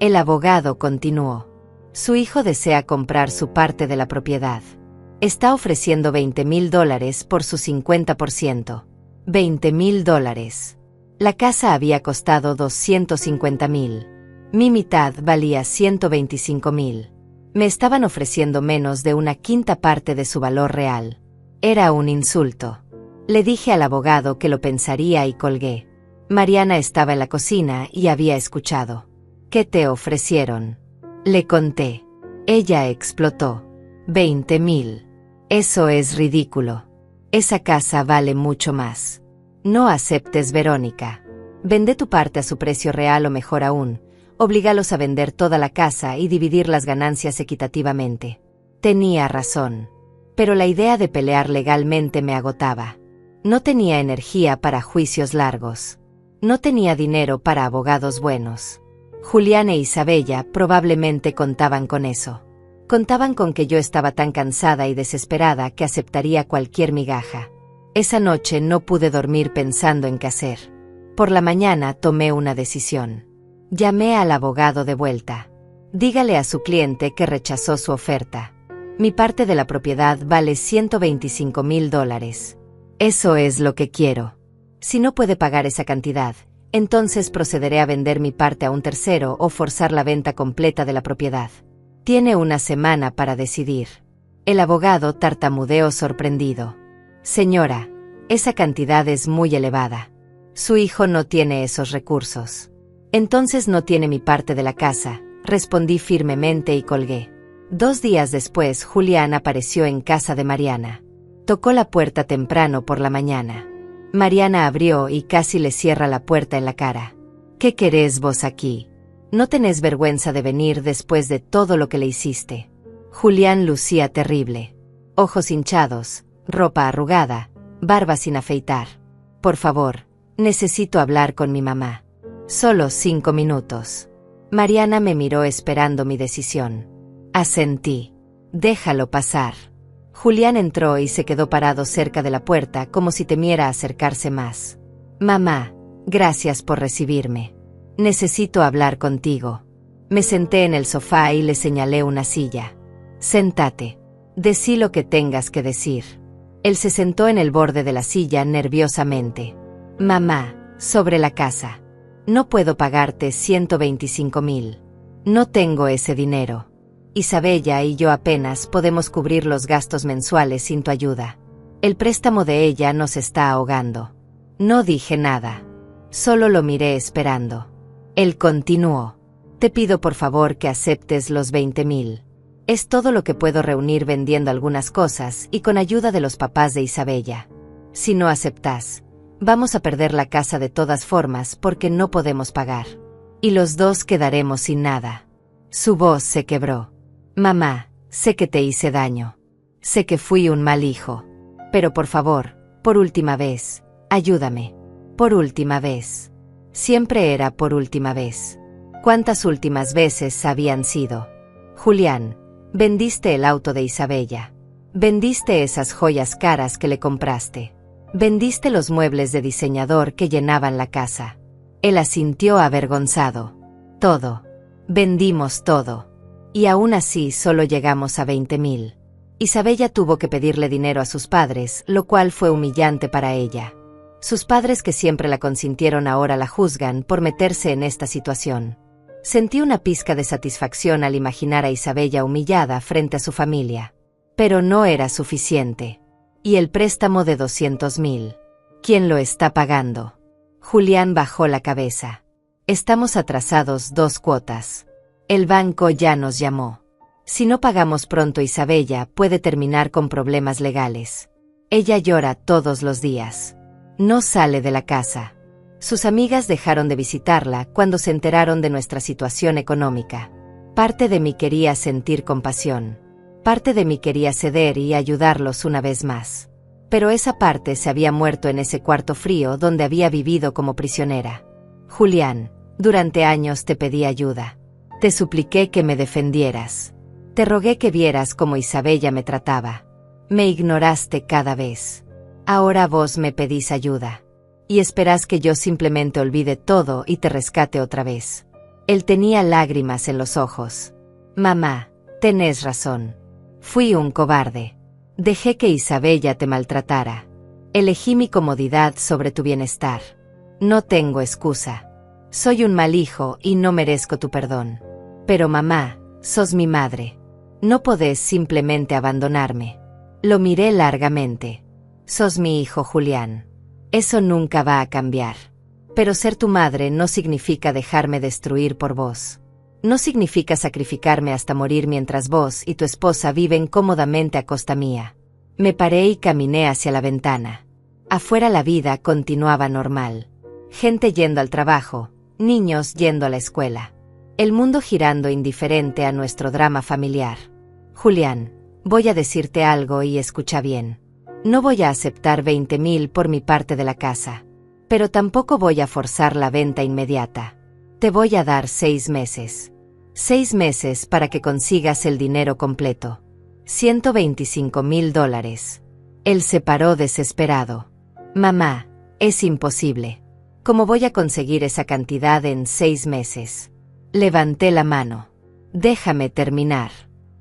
El abogado continuó. Su hijo desea comprar su parte de la propiedad. Está ofreciendo $20,000 por su 50%. $20,000. La casa había costado $250,000. Mi mitad valía $125,000. Me estaban ofreciendo menos de una quinta parte de su valor real. Era un insulto. Le dije al abogado que lo pensaría y colgué. Mariana estaba en la cocina y había escuchado. ¿Qué te ofrecieron? Le conté. Ella explotó. 20,000. Eso es ridículo. Esa casa vale mucho más. No aceptes, Verónica. Vende tu parte a su precio real o mejor aún, oblígalos a vender toda la casa y dividir las ganancias equitativamente. Tenía razón. Pero la idea de pelear legalmente me agotaba. No tenía energía para juicios largos. No tenía dinero para abogados buenos. Julián e Isabella probablemente contaban con eso. Contaban con que yo estaba tan cansada y desesperada que aceptaría cualquier migaja. Esa noche no pude dormir pensando en qué hacer. Por la mañana tomé una decisión. Llamé al abogado de vuelta. Dígale a su cliente que rechazó su oferta. Mi parte de la propiedad vale $125,000. Eso es lo que quiero. Si no puede pagar esa cantidad, entonces procederé a vender mi parte a un tercero o forzar la venta completa de la propiedad. Tiene una semana para decidir. El abogado tartamudeó sorprendido. Señora, esa cantidad es muy elevada. Su hijo no tiene esos recursos. Entonces no tiene mi parte de la casa, respondí firmemente y colgué. 2 días después, Julián apareció en casa de Mariana. Tocó la puerta temprano por la mañana. Mariana abrió y casi le cierra la puerta en la cara. ¿Qué querés vos aquí? ¿No tenés vergüenza de venir después de todo lo que le hiciste? Julián lucía terrible. Ojos hinchados, ropa arrugada, barba sin afeitar. Por favor, necesito hablar con mi mamá. Solo 5 minutos. Mariana me miró esperando mi decisión. Asentí. Déjalo pasar. Julián entró y se quedó parado cerca de la puerta como si temiera acercarse más. Mamá, gracias por recibirme. Necesito hablar contigo. Me senté en el sofá y le señalé una silla. Séntate. Decí lo que tengas que decir. Él se sentó en el borde de la silla nerviosamente. Mamá, sobre la casa. No puedo pagarte $125,000. No tengo ese dinero. Isabella y yo apenas podemos cubrir los gastos mensuales sin tu ayuda. El préstamo de ella nos está ahogando. No dije nada. Solo lo miré esperando. Él continuó. Te pido por favor que aceptes los 20,000. Es todo lo que puedo reunir vendiendo algunas cosas y con ayuda de los papás de Isabella. Si no aceptás, vamos a perder la casa de todas formas porque no podemos pagar. Y los dos quedaremos sin nada. Su voz se quebró. Mamá, sé que te hice daño. Sé que fui un mal hijo. Pero por favor, por última vez, ayúdame. Por última vez. Siempre era por última vez. ¿Cuántas últimas veces habían sido? Julián, vendiste el auto de Isabella. Vendiste esas joyas caras que le compraste. Vendiste los muebles de diseñador que llenaban la casa. Él asintió avergonzado. Todo. Vendimos todo. Y aún así solo llegamos a 20,000. Isabella tuvo que pedirle dinero a sus padres, lo cual fue humillante para ella. Sus padres, que siempre la consintieron, ahora la juzgan por meterse en esta situación. Sentí una pizca de satisfacción al imaginar a Isabella humillada frente a su familia. Pero no era suficiente. Y el préstamo de 200,000. ¿Quién lo está pagando? Julián bajó la cabeza. Estamos atrasados 2 cuotas. El banco ya nos llamó. Si no pagamos pronto, Isabella puede terminar con problemas legales. Ella llora todos los días. No sale de la casa. Sus amigas dejaron de visitarla cuando se enteraron de nuestra situación económica. Parte de mí quería sentir compasión. Parte de mí quería ceder y ayudarlos una vez más. Pero esa parte se había muerto en ese cuarto frío donde había vivido como prisionera. Julián, durante años te pedí ayuda. Te supliqué que me defendieras. Te rogué que vieras cómo Isabella me trataba. Me ignoraste cada vez. Ahora vos me pedís ayuda. Y esperás que yo simplemente olvide todo y te rescate otra vez. Él tenía lágrimas en los ojos. Mamá, tenés razón. Fui un cobarde. Dejé que Isabella te maltratara. Elegí mi comodidad sobre tu bienestar. No tengo excusa. Soy un mal hijo y no merezco tu perdón. Pero mamá, sos mi madre. No podés simplemente abandonarme. Lo miré largamente. Sos mi hijo, Julián. Eso nunca va a cambiar. Pero ser tu madre no significa dejarme destruir por vos. No significa sacrificarme hasta morir mientras vos y tu esposa viven cómodamente a costa mía. Me paré y caminé hacia la ventana. Afuera la vida continuaba normal. Gente yendo al trabajo, niños yendo a la escuela. El mundo girando indiferente a nuestro drama familiar. Julián, voy a decirte algo y escucha bien. No voy a aceptar 20.000 por mi parte de la casa. Pero tampoco voy a forzar la venta inmediata. Te voy a dar 6 meses. 6 meses para que consigas el dinero completo. $125.000. Él se paró desesperado. Mamá, es imposible. ¿Cómo voy a conseguir esa cantidad en 6 meses? Levanté la mano. Déjame terminar.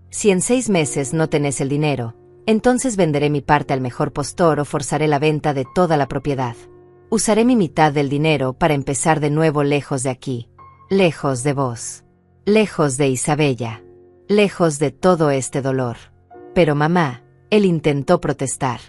Si en 6 meses no tenés el dinero, entonces venderé mi parte al mejor postor o forzaré la venta de toda la propiedad. Usaré mi mitad del dinero para empezar de nuevo lejos de aquí, lejos de vos, lejos de Isabella, lejos de todo este dolor. Pero mamá, él intentó protestar.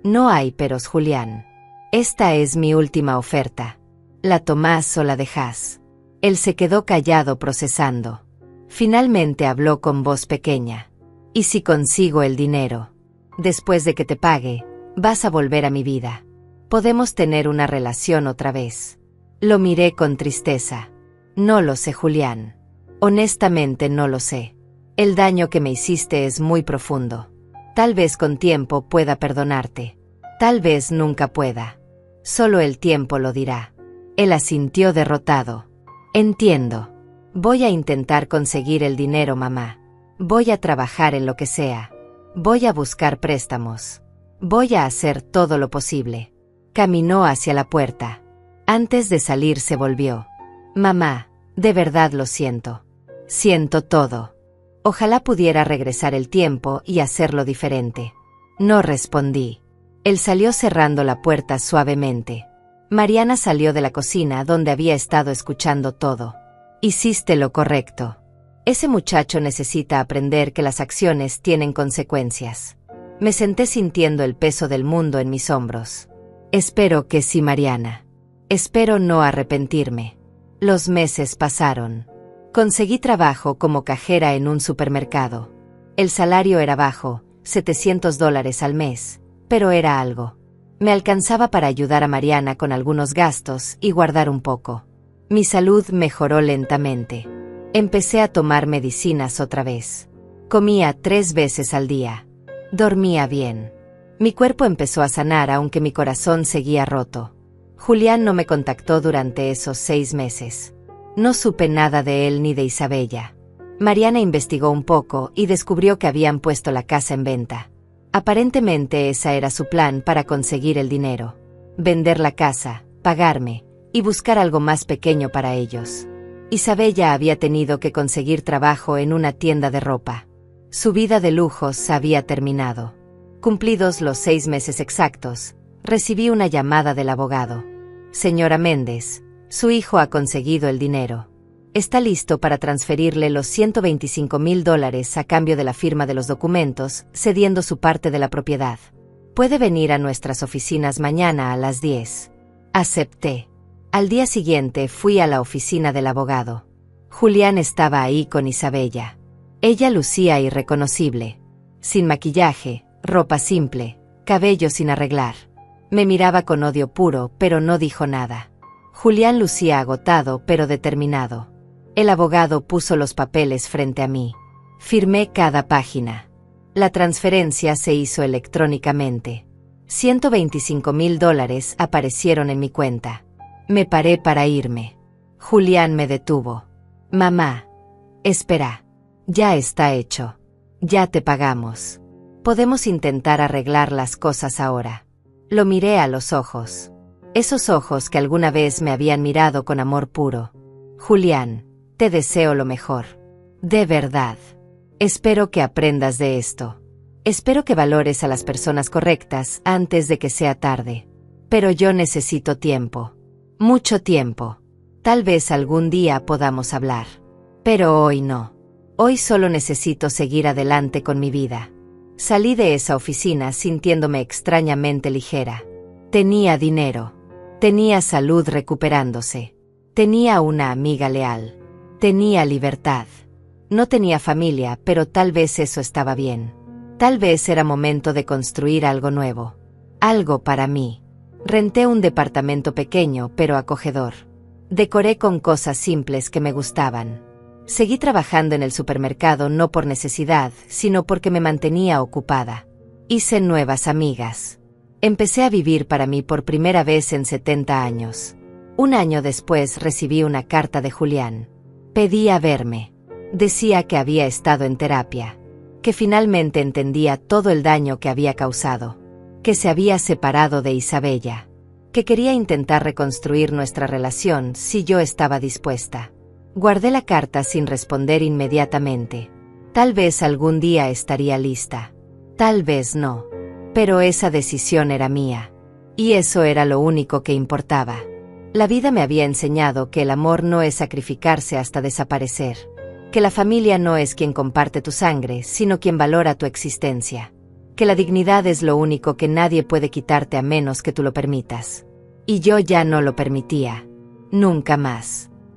No hay peros, Julián. Esta es mi última oferta. ¿La tomás o la dejás? Él se quedó callado procesando. Finalmente habló con voz pequeña. ¿Y si consigo el dinero? Después de que te pague, vas a volver a mi vida. Podemos tener una relación otra vez. Lo miré con tristeza. No lo sé, Julián. Honestamente no lo sé. El daño que me hiciste es muy profundo. Tal vez con tiempo pueda perdonarte. Tal vez nunca pueda. Solo el tiempo lo dirá. Él asintió derrotado. Entiendo. Voy a intentar conseguir el dinero, mamá. Voy a trabajar en lo que sea. Voy a buscar préstamos. Voy a hacer todo lo posible. Caminó hacia la puerta. Antes de salir se volvió. Mamá, de verdad lo siento. Siento todo. Ojalá pudiera regresar el tiempo y hacerlo diferente. No respondí. Él salió cerrando la puerta suavemente. Mariana salió de la cocina donde había estado escuchando todo. Hiciste lo correcto. Ese muchacho necesita aprender que las acciones tienen consecuencias. Me senté sintiendo el peso del mundo en mis hombros. Espero que sí, Mariana. Espero no arrepentirme. Los meses pasaron. Conseguí trabajo como cajera en un supermercado. El salario era bajo, $700 al mes, pero era algo. Me alcanzaba para ayudar a Mariana con algunos gastos y guardar un poco. Mi salud mejoró lentamente. Empecé a tomar medicinas otra vez. Comía 3 veces al día. Dormía bien. Mi cuerpo empezó a sanar aunque mi corazón seguía roto. Julián no me contactó durante esos 6 meses. No supe nada de él ni de Isabella. Mariana investigó un poco y descubrió que habían puesto la casa en venta. Aparentemente ese era su plan para conseguir el dinero. Vender la casa, pagarme, y buscar algo más pequeño para ellos. Isabella había tenido que conseguir trabajo en una tienda de ropa. Su vida de lujos había terminado. Cumplidos los 6 meses exactos, recibí una llamada del abogado. Señora Méndez, su hijo ha conseguido el dinero. Está listo para transferirle los $125.000 a cambio de la firma de los documentos, cediendo su parte de la propiedad. Puede venir a nuestras oficinas mañana a las 10. Acepté. Al día siguiente fui a la oficina del abogado. Julián estaba ahí con Isabella. Ella lucía irreconocible. Sin maquillaje, ropa simple, cabello sin arreglar. Me miraba con odio puro, pero no dijo nada. Julián lucía agotado, pero determinado. El abogado puso los papeles frente a mí. Firmé cada página. La transferencia se hizo electrónicamente. $125.000 aparecieron en mi cuenta. Me paré para irme. Julián me detuvo. Mamá. Espera. Ya está hecho. Ya te pagamos. Podemos intentar arreglar las cosas ahora. Lo miré a los ojos. Esos ojos que alguna vez me habían mirado con amor puro. Julián, te deseo lo mejor. De verdad. Espero que aprendas de esto. Espero que valores a las personas correctas antes de que sea tarde. Pero yo necesito tiempo. Mucho tiempo. Tal vez algún día podamos hablar. Pero hoy no. Hoy solo necesito seguir adelante con mi vida. Salí de esa oficina sintiéndome extrañamente ligera. Tenía dinero. Tenía salud recuperándose. Tenía una amiga leal. Tenía libertad. No tenía familia, pero tal vez eso estaba bien. Tal vez era momento de construir algo nuevo. Algo para mí. Renté un departamento pequeño pero acogedor. Decoré con cosas simples que me gustaban. Seguí trabajando en el supermercado no por necesidad, sino porque me mantenía ocupada. Hice nuevas amigas. Empecé a vivir para mí por primera vez en 70 años. Un año después recibí una carta de Julián. Pedía verme. Decía que había estado en terapia. Que finalmente entendía todo el daño que había causado. Que se había separado de Isabella. Que quería intentar reconstruir nuestra relación si yo estaba dispuesta. Guardé la carta sin responder inmediatamente. Tal vez algún día estaría lista. Tal vez no. Pero esa decisión era mía. Y eso era lo único que importaba. La vida me había enseñado que el amor no es sacrificarse hasta desaparecer. Que la familia no es quien comparte tu sangre, sino quien valora tu existencia. Que la dignidad es lo único que nadie puede quitarte a menos que tú lo permitas. Y yo ya no lo permitía. Nunca más.